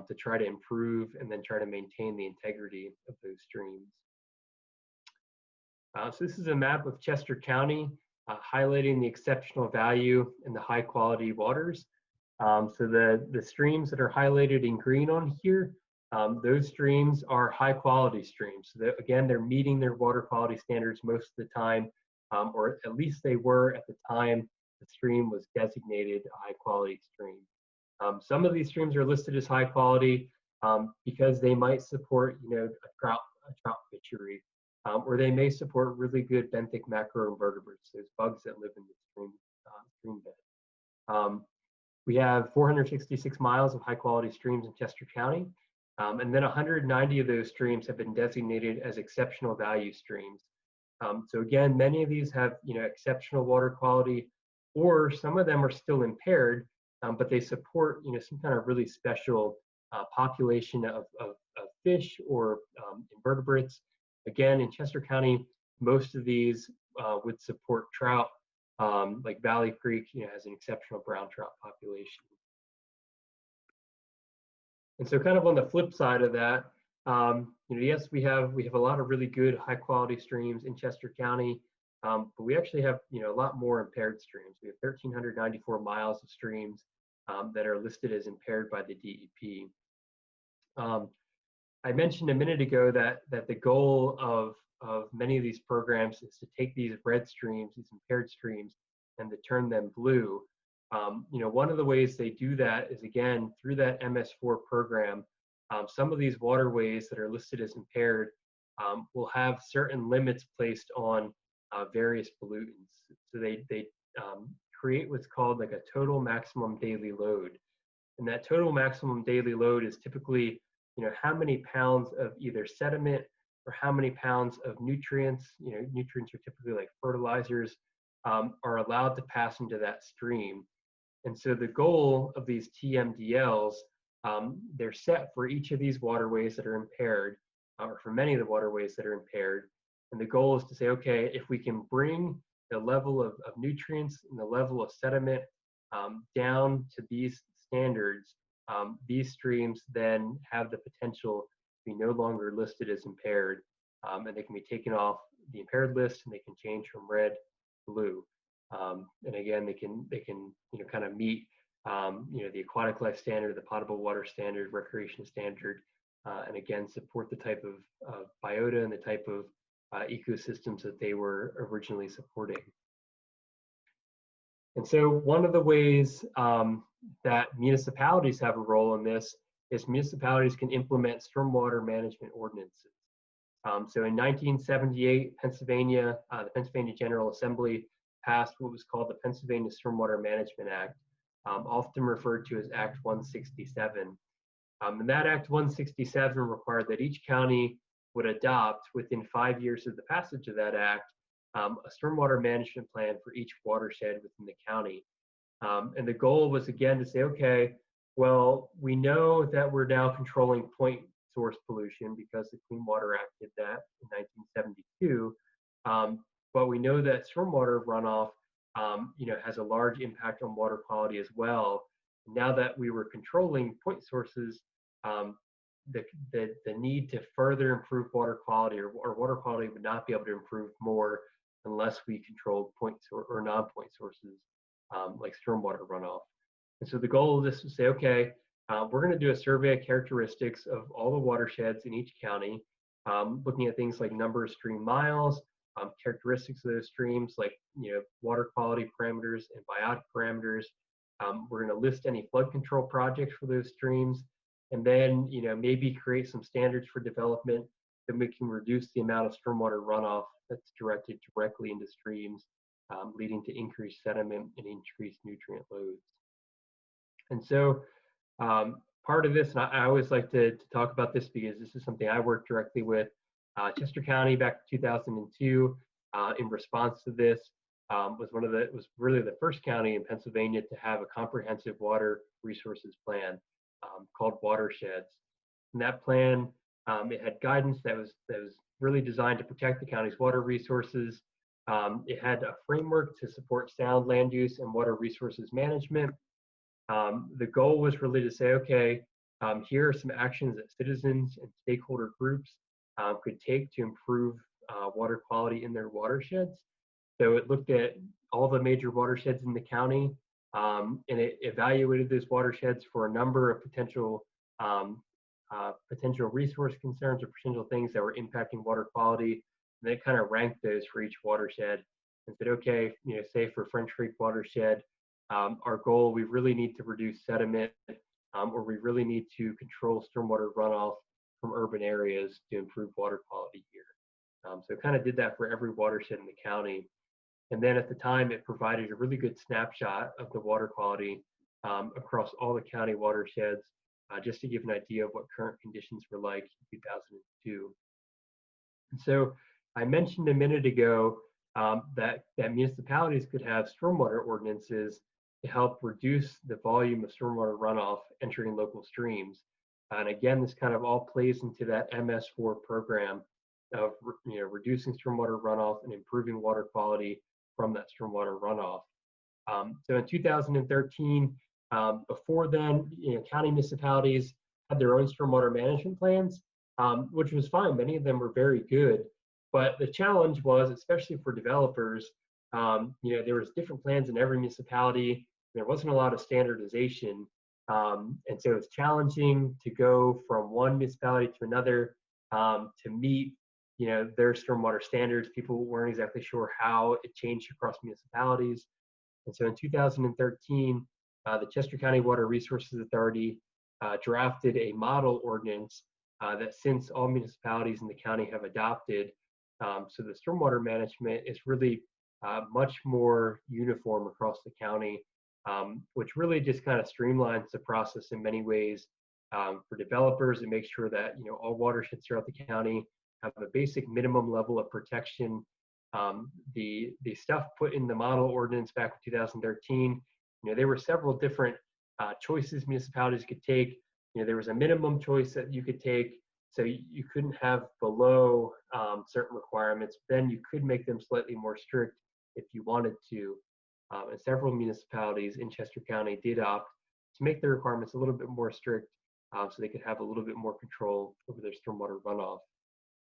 to try to improve and then try to maintain the integrity of those streams. So this is a map of Chester County highlighting the exceptional value and the high quality waters. So the streams that are highlighted in green on here, those streams are high quality streams. So again, they're meeting their water quality standards most of the time, or at least they were at the time the stream was designated a high quality stream. Some of these streams are listed as high quality because they might support, a trout fishery, or they may support really good benthic macroinvertebrates, those bugs that live in the stream bed. We have 466 miles of high quality streams in Chester County, and then 190 of those streams have been designated as exceptional value streams. So again, many of these have exceptional water quality, or some of them are still impaired, but they support some kind of really special population of fish or invertebrates. Again, in Chester County, most of these would support trout. Like Valley Creek, has an exceptional brown trout population. And so, kind of on the flip side of that, yes, we have a lot of really good high quality streams in Chester County, but we actually have a lot more impaired streams. We have 1,394 miles of streams that are listed as impaired by the DEP. I mentioned a minute ago that the goal of many of these programs is to take these red streams, these impaired streams, and to turn them blue. One of the ways they do that is, again, through that MS4 program. Some of these waterways that are listed as impaired will have certain limits placed on various pollutants. So they create what's called like a total maximum daily load. And that total maximum daily load is typically how many pounds of either sediment or how many pounds of nutrients, nutrients are typically like fertilizers, are allowed to pass into that stream. And so the goal of these TMDLs, they're set for each of these waterways that are impaired, or for many of the waterways that are impaired. And the goal is to say, okay, if we can bring the level of nutrients and the level of sediment down to these standards, these streams then have the potential to be no longer listed as impaired, and they can be taken off the impaired list, and they can change from red to blue. And again, they can kind of meet the aquatic life standard, the potable water standard, recreation standard, and again support the type of biota and the type of ecosystems that they were originally supporting. And so one of the ways that municipalities have a role in this is municipalities can implement stormwater management ordinances. So in 1978, Pennsylvania, the Pennsylvania General Assembly passed what was called the Pennsylvania Stormwater Management Act, often referred to as Act 167. And that Act 167 required that each county would adopt, within 5 years of the passage of that act, a stormwater management plan for each watershed within the county. And the goal was, again, to say, okay, well, we know that we're now controlling source pollution because the Clean Water Act did that in 1972. But we know that stormwater runoff, has a large impact on water quality as well. Now that we were controlling point sources, the need to further improve water quality or water quality would not be able to improve more unless we controlled points or non-point sources like stormwater runoff. And so the goal of this was to say, okay, we're going to do a survey of characteristics of all the watersheds in each county, looking at things like number of stream miles, characteristics of those streams, like water quality parameters and biotic parameters. We're going to list any flood control projects for those streams, and then maybe create some standards for development that we can reduce the amount of stormwater runoff that's directed directly into streams, leading to increased sediment and increased nutrient loads. And so part of this, and I always like to talk about this because this is something I worked directly with Chester County back in 2002 in response to this. Was really the first county in Pennsylvania to have a comprehensive water resources plan called Watersheds. And that plan, it had guidance that was really designed to protect the county's water resources. It had a framework to support sound land use and water resources management. The goal was really to say, okay, here are some actions that citizens and stakeholder groups could take to improve water quality in their watersheds. So it looked at all the major watersheds in the county, and it evaluated those watersheds for a number of potential resource concerns or potential things that were impacting water quality. And then it kind of ranked those for each watershed and said, okay, say for French Creek watershed, our goal, we really need to reduce sediment, or we really need to control stormwater runoff from urban areas to improve water quality here. So it kind of did that for every watershed in the county. And then at the time, it provided a really good snapshot of the water quality across all the county watersheds, just to give an idea of what current conditions were like in 2002. And so I mentioned a minute ago that municipalities could have stormwater ordinances to help reduce the volume of stormwater runoff entering local streams. And again, this kind of all plays into that MS4 program of reducing stormwater runoff and improving water quality from that stormwater runoff. So in 2013, before then, county municipalities had their own stormwater management plans, which was fine. Many of them were very good. But the challenge was, especially for developers, there was different plans in every municipality. There wasn't a lot of standardization. And so it's challenging to go from one municipality to another to meet their stormwater standards. People weren't exactly sure how it changed across municipalities. And so in 2013, the Chester County Water Resources Authority drafted a model ordinance that since all municipalities in the county have adopted. So the stormwater management is really much more uniform across the county, which really just kind of streamlines the process in many ways for developers. It makes sure that all watersheds throughout the county have a basic minimum level of protection. The stuff put in the model ordinance back in 2013, there were several different choices municipalities could take. There was a minimum choice that you could take, so you couldn't have below certain requirements. Then you could make them slightly more strict if you wanted to. And several municipalities in Chester County did opt to make the requirements a little bit more strict, so they could have a little bit more control over their stormwater runoff.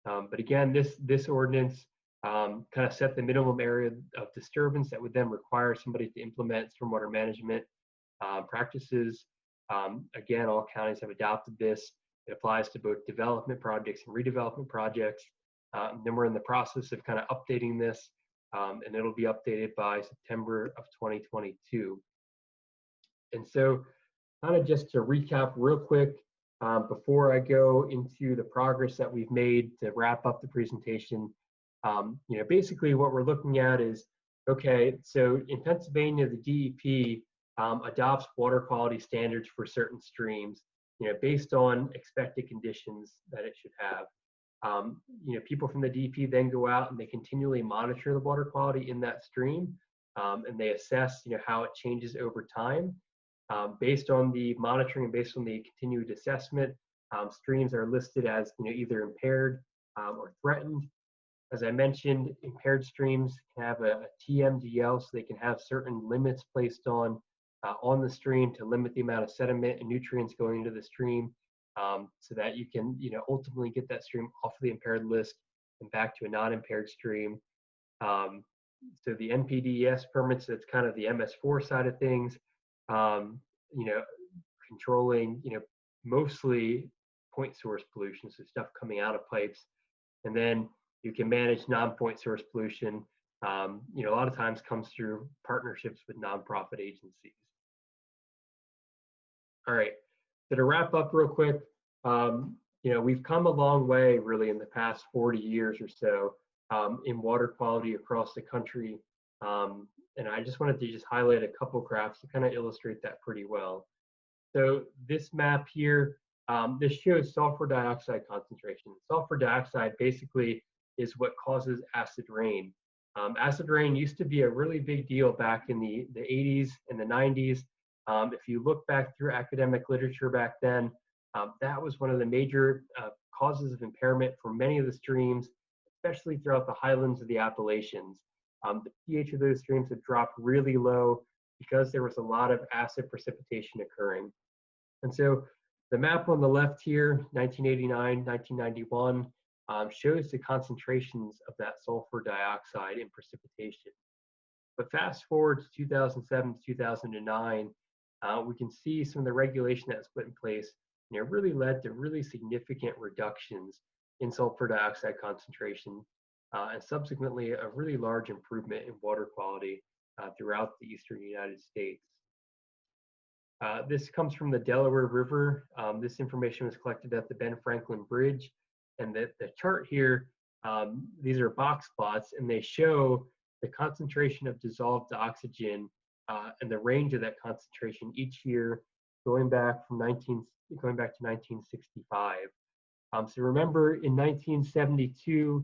But again, this ordinance kind of set the minimum area of disturbance that would then require somebody to implement stormwater management practices. Again, all counties have adopted this. It applies to both development projects and redevelopment projects. Then we're in the process of kind of updating this, and it'll be updated by September of 2022. And so kind of just to recap real quick, before I go into the progress that we've made to wrap up the presentation, basically what we're looking at is, okay, so in Pennsylvania, the DEP adopts water quality standards for certain streams, based on expected conditions that it should have. People from the DEP then go out and they continually monitor the water quality in that stream, and they assess, how it changes over time. Based on the monitoring and based on the continued assessment, Streams are listed as either impaired or threatened. As I mentioned, impaired streams can have a TMDL, so they can have certain limits placed on the stream to limit the amount of sediment and nutrients going into the stream, so that you can ultimately get that stream off of the impaired list and back to a non-impaired stream. So the NPDES permits, that's kind of the MS4 side of things, controlling mostly point source pollution, so stuff coming out of pipes. And then you can manage non-point source pollution. A lot of times comes through partnerships with nonprofit agencies. All right, so to wrap up real quick, we've come a long way really in the past 40 years or so in water quality across the country. And I just wanted to highlight a couple graphs to kind of illustrate that pretty well. So this map here, this shows sulfur dioxide concentration. Sulfur dioxide basically is what causes acid rain. Acid rain used to be a really big deal back in the 80s and the 90s. If you look back through academic literature back then, that was one of the major causes of impairment for many of the streams, especially throughout the highlands of the Appalachians. The pH of those streams had dropped really low because there was a lot of acid precipitation occurring. And so the map on the left here, 1989, 1991, shows the concentrations of that sulfur dioxide in precipitation. But fast forward to 2007 to 2009, we can see some of the regulation that was put in place, really led to really significant reductions in sulfur dioxide concentration, and subsequently a really large improvement in water quality throughout the eastern United States. This comes from the Delaware River. This information was collected at the Ben Franklin Bridge. And the chart here, these are box plots, and they show the concentration of dissolved oxygen and the range of that concentration each year going back to 1965. So remember, in 1972,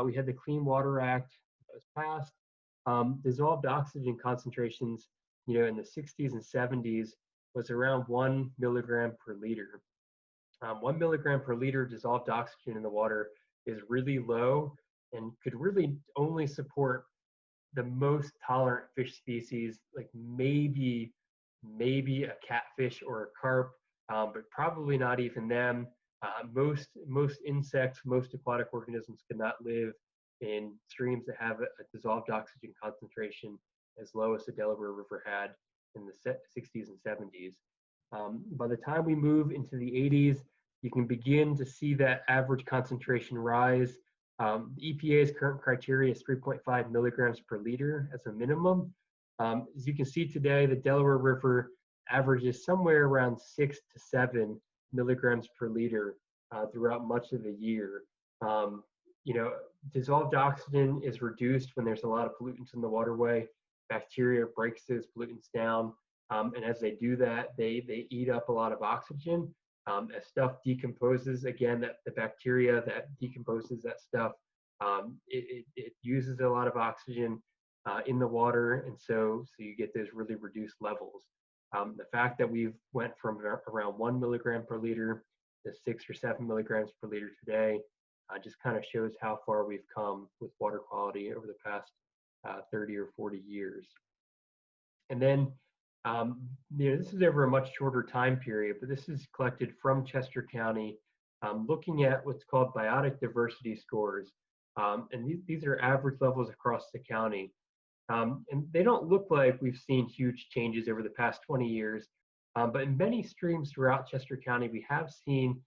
we had the Clean Water Act that was passed. Dissolved oxygen concentrations, in the 60s and 70s was around 1 milligram per liter. 1 milligram per liter dissolved oxygen in the water is really low and could really only support the most tolerant fish species, like maybe a catfish or a carp, but probably not even them. Most insects, most aquatic organisms could not live in streams that have a dissolved oxygen concentration as low as the Delaware River had in the 60s and 70s. By the time we move into the 80s, you can begin to see that average concentration rise. The EPA's current criteria is 3.5 milligrams per liter as a minimum. As you can see today, the Delaware River averages somewhere around 6 to 7 milligrams per liter throughout much of the year. Dissolved oxygen is reduced when there's a lot of pollutants in the waterway. Bacteria breaks those pollutants down, and as they do that, they eat up a lot of oxygen. As stuff decomposes, again, the bacteria that decomposes that stuff, it uses a lot of oxygen in the water, and so you get those really reduced levels. The fact that we've went from around 1 milligram per liter to 6 or 7 milligrams per liter today just kind of shows how far we've come with water quality over the past 30 or 40 years. And then, this is over a much shorter time period, but this is collected from Chester County, looking at what's called Biotic Diversity scores. And these are average levels across the county. And they don't look like we've seen huge changes over the past 20 years, but in many streams throughout Chester County, we have seen,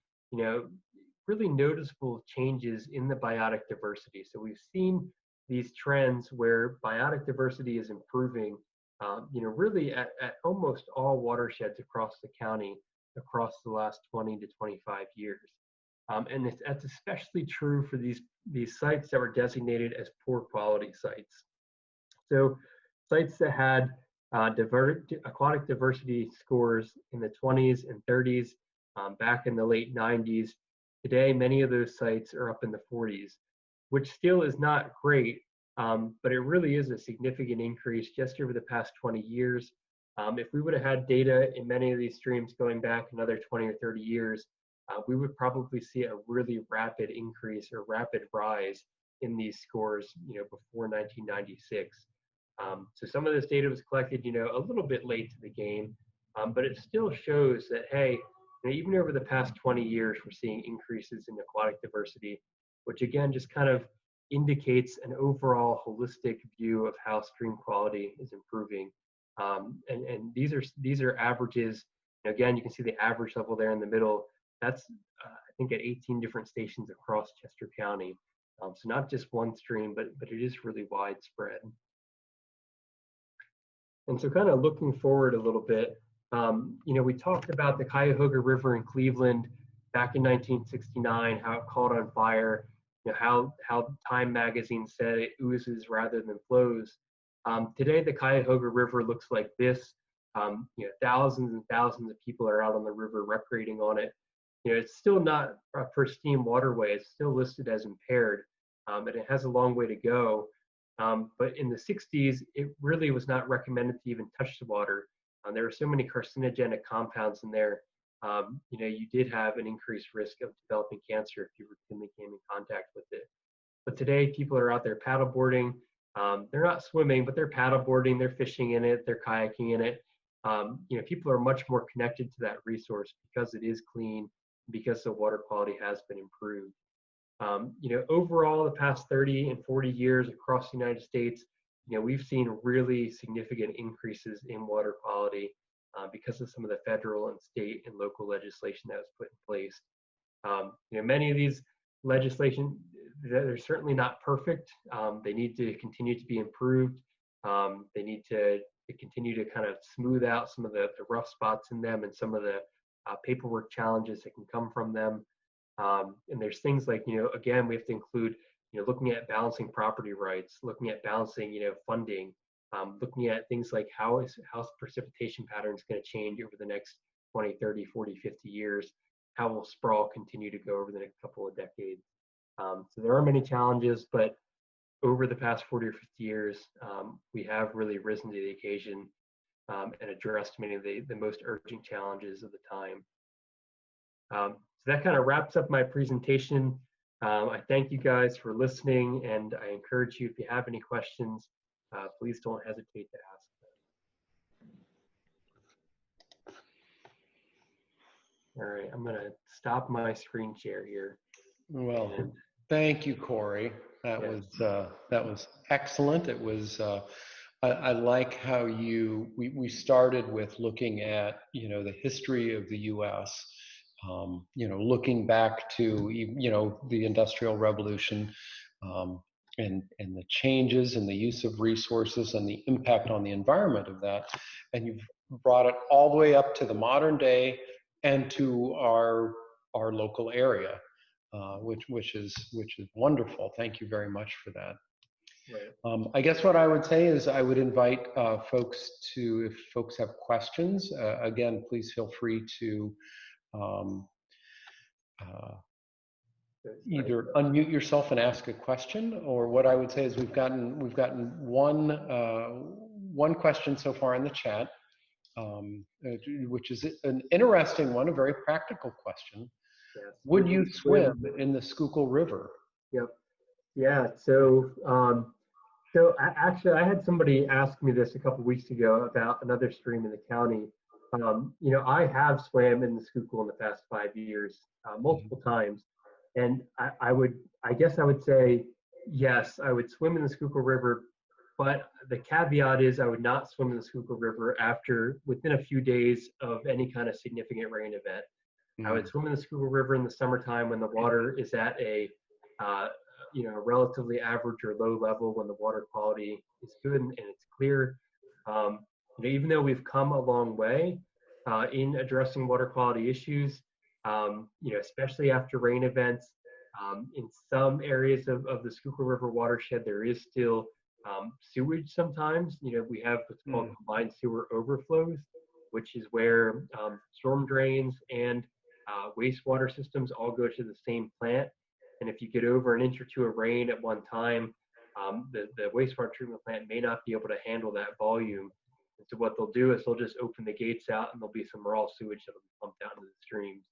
really noticeable changes in the biotic diversity. So we've seen these trends where biotic diversity is improving, really at almost all watersheds across the county across the last 20 to 25 years. And that's especially true for these sites that were designated as poor quality sites. So sites that had aquatic diversity scores in the 20s and 30s, back in the late 90s, today many of those sites are up in the 40s, which still is not great, but it really is a significant increase just over the past 20 years. If we would have had data in many of these streams going back another 20 or 30 years, we would probably see a really rapid increase or rapid rise in these scores, before 1996. So some of this data was collected, a little bit late to the game, but it still shows that, hey, even over the past 20 years, we're seeing increases in aquatic diversity, which again just kind of indicates an overall holistic view of how stream quality is improving. And these are averages. Again, you can see the average level there in the middle. That's I think at 18 different stations across Chester County. So not just one stream, but it is really widespread. And so kind of looking forward a little bit, we talked about the Cuyahoga River in Cleveland back in 1969, how it caught on fire, how Time magazine said it oozes rather than flows. Today, the Cuyahoga River looks like this. Thousands and thousands of people are out on the river recreating on it. It's still not a pristine waterway. It's still listed as impaired, and it has a long way to go. But in the 60s, it really was not recommended to even touch the water. There were so many carcinogenic compounds in there. You did have an increased risk of developing cancer if you routinely came in contact with it. But today, people are out there paddleboarding. They're not swimming, but they're paddleboarding, they're fishing in it, they're kayaking in it. People are much more connected to that resource because it is clean, because the water quality has been improved. Overall, the past 30 and 40 years across the United States, we've seen really significant increases in water quality because of some of the federal and state and local legislation that was put in place. Many of these legislation, they're certainly not perfect. They need to continue to be improved. They need to continue to kind of smooth out some of the rough spots in them and some of the paperwork challenges that can come from them. And there's things like, again, we have to include, looking at balancing property rights, looking at balancing, funding, looking at things like how precipitation patterns going to change over the next 20, 30, 40, 50 years. How will sprawl continue to go over the next couple of decades? So there are many challenges, but over the past 40 or 50 years, we have really risen to the occasion and addressed many of the most urgent challenges of the time. So that kind of wraps up my presentation. I thank you guys for listening, and I encourage you, if you have any questions, please don't hesitate to ask them. All right, I'm going to stop my screen share here. Well, thank you, Cory. That was excellent. It was. I like how we started with looking at the history of the U.S. Looking back to the Industrial Revolution and the changes in the use of resources and the impact on the environment of that, and you've brought it all the way up to the modern day and to our local area, which is wonderful. Thank you very much for that. Right. I guess what I would say is I would invite folks to, if folks have questions, again, please feel free to either unmute yourself and ask a question, or what I would say is we've gotten one question so far in the chat, which is an interesting one, a very practical question. Yes. Would you swim in the Schuylkill River? Yep. Yeah. So actually, I had somebody ask me this a couple weeks ago about another stream in the county. I have swam in the Schuylkill in the past 5 years, multiple times, and I guess I would say yes, I would swim in the Schuylkill River, but the caveat is I would not swim in the Schuylkill River within a few days of any kind of significant rain event. I would swim in the Schuylkill River in the summertime when the water is at a relatively average or low level, when the water quality is good and it's clear. Even though we've come a long way in addressing water quality issues, especially after rain events, in some areas of the Schuylkill River watershed, there is still sewage sometimes. We have what's called combined sewer overflows, which is where storm drains and wastewater systems all go to the same plant. And if you get over an inch or two of rain at one time, the wastewater treatment plant may not be able to handle that volume. And so what they'll do is they'll just open the gates out, and there'll be some raw sewage that'll be pumped out into the streams.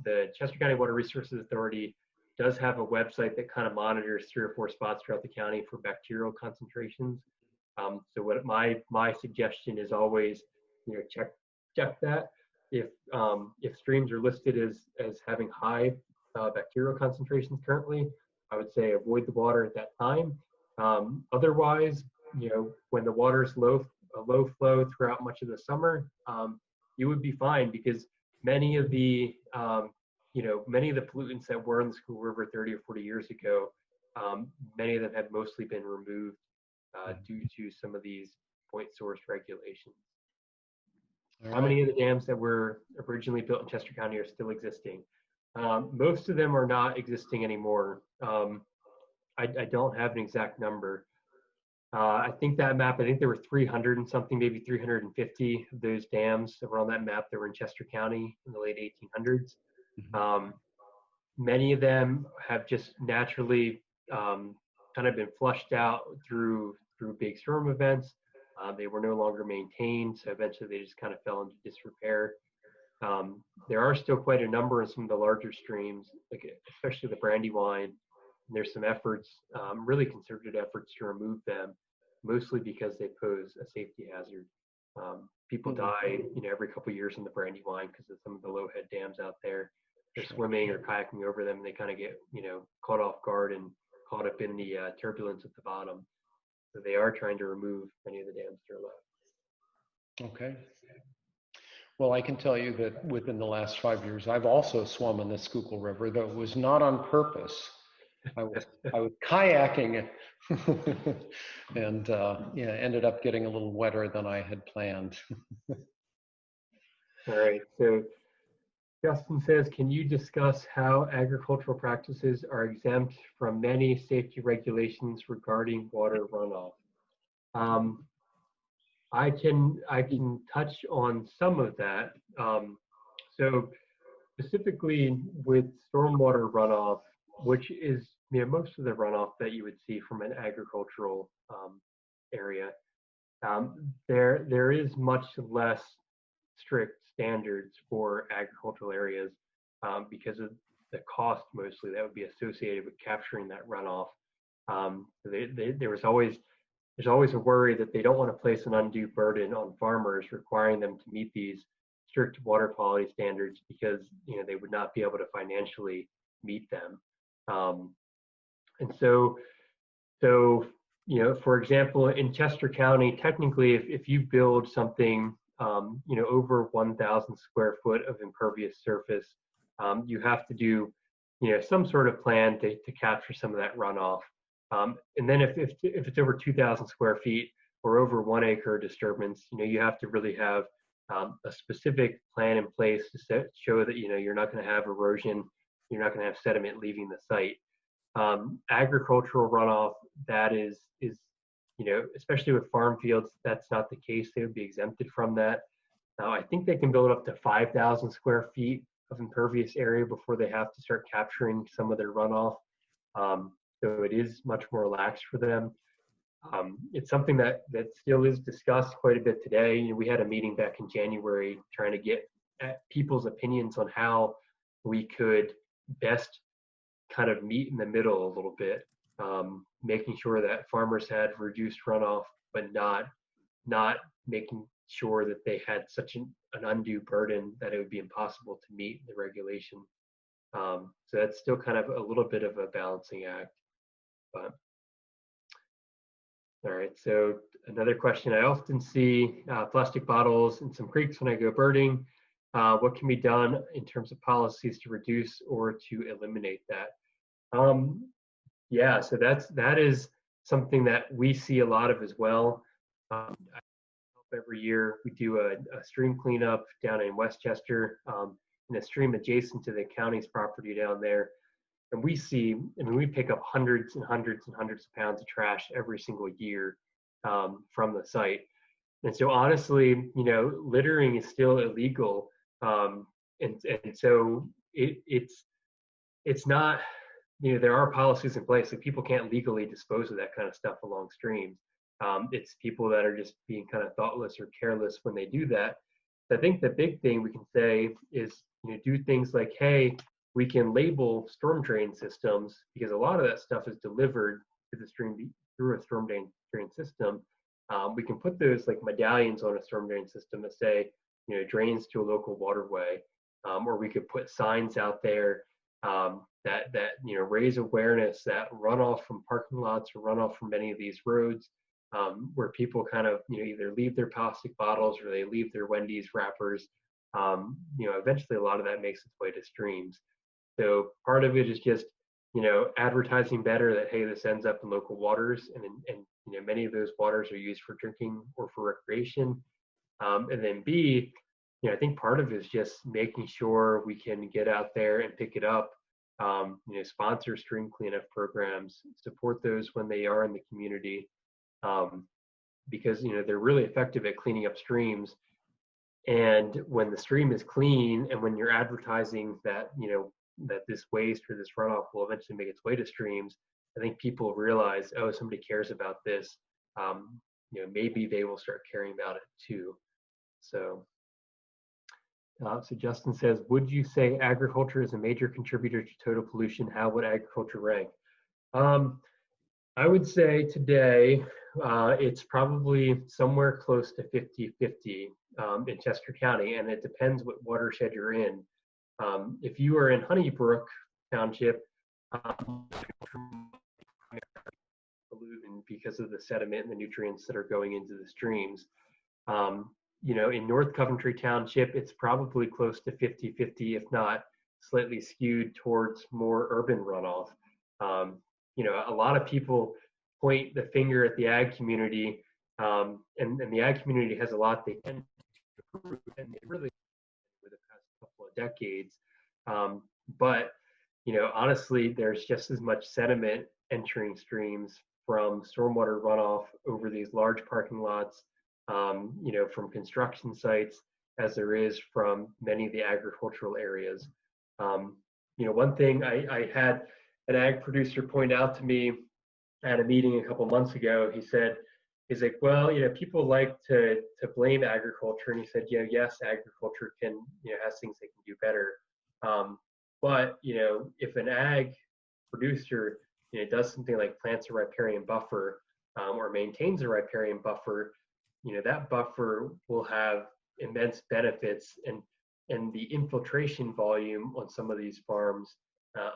the Chester County Water Resources Authority does have a website that kind of monitors 3 or 4 spots throughout the county for bacterial concentrations. So what my suggestion is always, check that. If streams are listed as having high bacterial concentrations currently, I would say avoid the water at that time. Otherwise, when the water is low flow throughout much of the summer, you would be fine, because many of the pollutants that were in the Schuylkill River 30 or 40 years ago, many of them have mostly been removed due to some of these point source regulations. How many of the dams that were originally built in Chester County are still existing? Most of them are not existing anymore. I don't have an exact number. I think that map, I think there were 300 and something, maybe 350 of those dams that were on that map that were in Chester County in the late 1800s. Many of them have just naturally kind of been flushed out through big storm events. They were no longer maintained, so eventually they just kind of fell into disrepair. There are still quite a number of some of the larger streams, like especially the Brandywine. And there's some efforts, really concerted efforts to remove them, mostly because they pose a safety hazard. People die, every couple of years in the Brandywine because of some of the low head dams out there. They're swimming or kayaking over them, and they kind of get, caught off guard and caught up in the turbulence at the bottom. So they are trying to remove many of the dams that are left. Okay. Well, I can tell you that within the last 5 years, I've also swum in the Schuylkill River, though it was not on purpose. I was kayaking and ended up getting a little wetter than I had planned. All right. So Justin says, can you discuss how agricultural practices are exempt from many safety regulations regarding water runoff? I can touch on some of that. So specifically with stormwater runoff, which is most of the runoff that you would see from an agricultural area, there is much less strict standards for agricultural areas because of the cost mostly that would be associated with capturing that runoff. There's always a worry that they don't want to place an undue burden on farmers, requiring them to meet these strict water quality standards because they would not be able to financially meet them. And so for example, in Chester County, technically, if you build something over 1,000 square foot of impervious surface, you have to do some sort of plan to capture some of that runoff. And then if it's over 2,000 square feet or over 1 acre disturbance, you have to really have a specific plan in place to show that you're not going to have erosion, you're not going to have sediment leaving the site. Agricultural runoff, that is especially with farm fields, that's not the case. They would be exempted from that. I think they can build up to 5,000 square feet of impervious area before they have to start capturing some of their runoff. So it is much more relaxed for them. It's something that still is discussed quite a bit today. We had a meeting back in January trying to get at people's opinions on how we could best kind of meet in the middle a little bit, making sure that farmers had reduced runoff, but not making sure that they had such an undue burden that it would be impossible to meet the regulation. So that's still kind of a little bit of a balancing act. But all right, so another question I often see, plastic bottles in some creeks when I go birding. What can be done in terms of policies to reduce or to eliminate that? Yeah, so that is something that we see a lot of as well. Every year we do a stream cleanup down in Westchester, in a stream adjacent to the county's property down there. And we see, we pick up hundreds and hundreds and hundreds of pounds of trash every single year from the site. And so honestly, littering is still illegal. And so it's not, there are policies in place that people can't legally dispose of that kind of stuff along streams. It's people that are just being kind of thoughtless or careless when they do that. I think the big thing we can say is do things like, hey, we can label storm drain systems, because a lot of that stuff is delivered to the stream through a storm drain system. We can put those like medallions on a storm drain system that say, drains to a local waterway, or we could put signs out there that raise awareness that runoff from parking lots or runoff from many of these roads, where people kind of either leave their plastic bottles or they leave their Wendy's wrappers. Eventually a lot of that makes its way to streams. So part of it is just advertising better that, hey, this ends up in local waters, and many of those waters are used for drinking or for recreation. And then B, I think part of it is just making sure we can get out there and pick it up, sponsor stream cleanup programs, support those when they are in the community, because they're really effective at cleaning up streams. And when the stream is clean, and when you're advertising that that this waste or this runoff will eventually make its way to streams, I think people realize, oh, somebody cares about this. Maybe they will start caring about it too. So Justin says, would you say agriculture is a major contributor to total pollution? How would agriculture rank? I would say today it's probably somewhere close to 50-50 in Chester County, and it depends what watershed you're in. If you are in Honeybrook Township, because of the sediment and the nutrients that are going into the streams. In North Coventry Township, it's probably close to 50-50, if not slightly skewed towards more urban runoff. A lot of people point the finger at the ag community, and the ag community has a lot they can improve, and it really over the past couple of decades. But honestly, there's just as much sediment entering streams from stormwater runoff over these large parking lots, from construction sites, as there is from many of the agricultural areas. One thing I had an ag producer point out to me at a meeting a couple months ago. He's like, well, people like to blame agriculture, and he said, yes, agriculture can has things they can do better, but if an ag producer does something like plants a riparian buffer, or maintains a riparian buffer, that buffer will have immense benefits, and the infiltration volume on some of these farms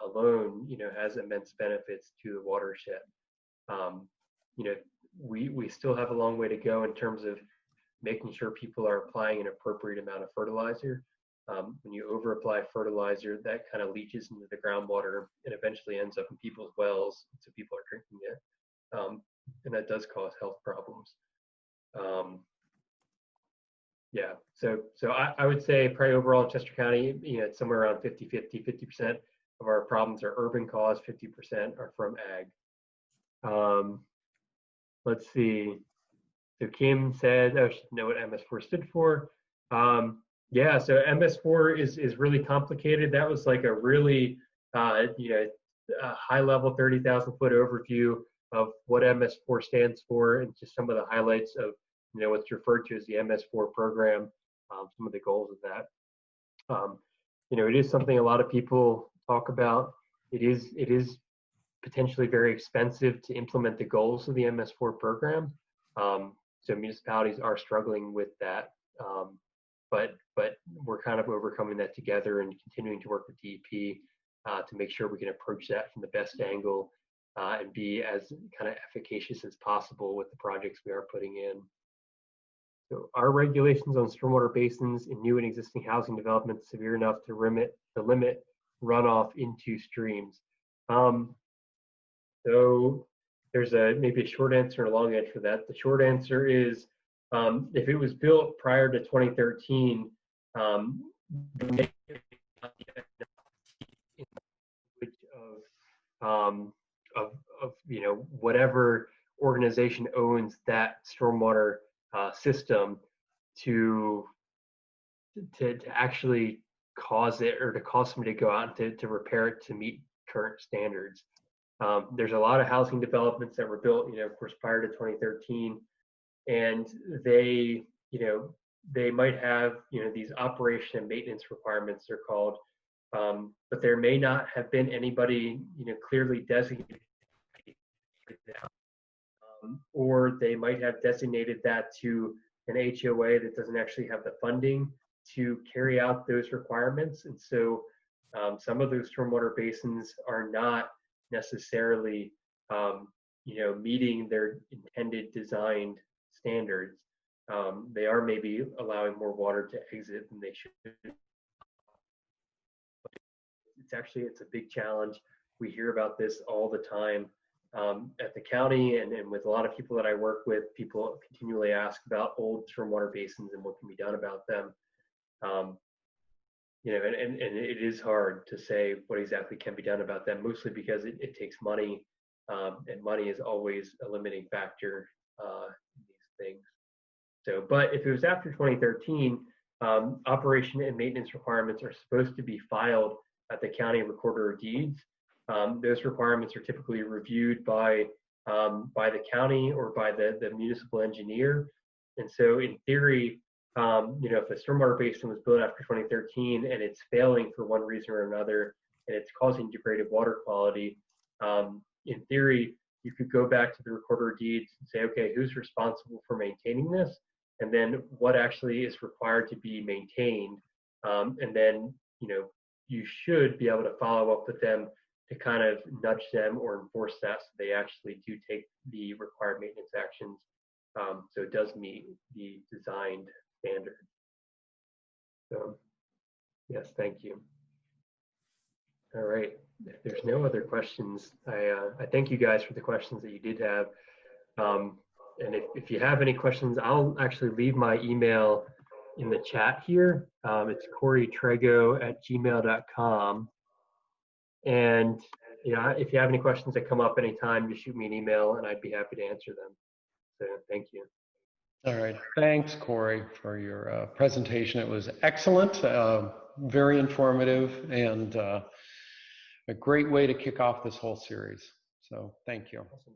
alone has immense benefits to the watershed. We still have a long way to go in terms of making sure people are applying an appropriate amount of fertilizer. When you over apply fertilizer, that kind of leaches into the groundwater and eventually ends up in people's wells, so people are drinking it, and that does cause health problems. So I would say probably overall in Chester County, it's somewhere around 50-50. 50% of our problems are urban caused, 50% are from ag. Let's see. So Kim said, I should know what MS4 stood for. So MS4 is really complicated. That was like a really a high level 30,000 foot overview of what MS4 stands for, and just some of the highlights of what's referred to as the MS4 program, some of the goals of that. It is something a lot of people talk about. It is potentially very expensive to implement the goals of the MS4 program. So municipalities are struggling with that, but we're kind of overcoming that together and continuing to work with DEP to make sure we can approach that from the best angle and be as kind of efficacious as possible with the projects we are putting in. So our regulations on stormwater basins in new and existing housing developments severe enough to limit runoff into streams. So there's maybe a short answer and a long answer for that. The short answer is, if it was built prior to 2013, whatever organization owns that stormwater system to actually cause it, or to cause somebody to go out and to repair it to meet current standards. There's a lot of housing developments that were built, of course, prior to 2013, and they, they might have, these operation and maintenance requirements, they're called, but there may not have been anybody, clearly designated, or they might have designated that to an HOA that doesn't actually have the funding to carry out those requirements. And so some of those stormwater basins are not necessarily, meeting their intended designed standards. They are maybe allowing more water to exit than they should. It's a big challenge. We hear about this all the time at the county, and with a lot of people that I work with. People continually ask about old stormwater basins and what can be done about them. And it is hard to say what exactly can be done about them, mostly because it takes money, and money is always a limiting factor in these things. So, but if it was after 2013, operation and maintenance requirements are supposed to be filed at the county recorder of deeds. Those requirements are typically reviewed by the county or by the municipal engineer. And so in theory, if a stormwater basin was built after 2013 and it's failing for one reason or another, and it's causing degraded water quality, in theory, you could go back to the recorder of deeds and say, okay, who's responsible for maintaining this? And then what actually is required to be maintained? And then, you should be able to follow up with them to kind of nudge them or enforce that so they actually do take the required maintenance actions, so it does meet the designed standard. So, yes, thank you. All right, if there's no other questions, I thank you guys for the questions that you did have. And if you have any questions, I'll actually leave my email in the chat here. It's corytrego@gmail.com. And if you have any questions that come up anytime, just shoot me an email and I'd be happy to answer them. So thank you. All right. Thanks, Cory, for your presentation. It was excellent, very informative, and a great way to kick off this whole series. So thank you. Awesome.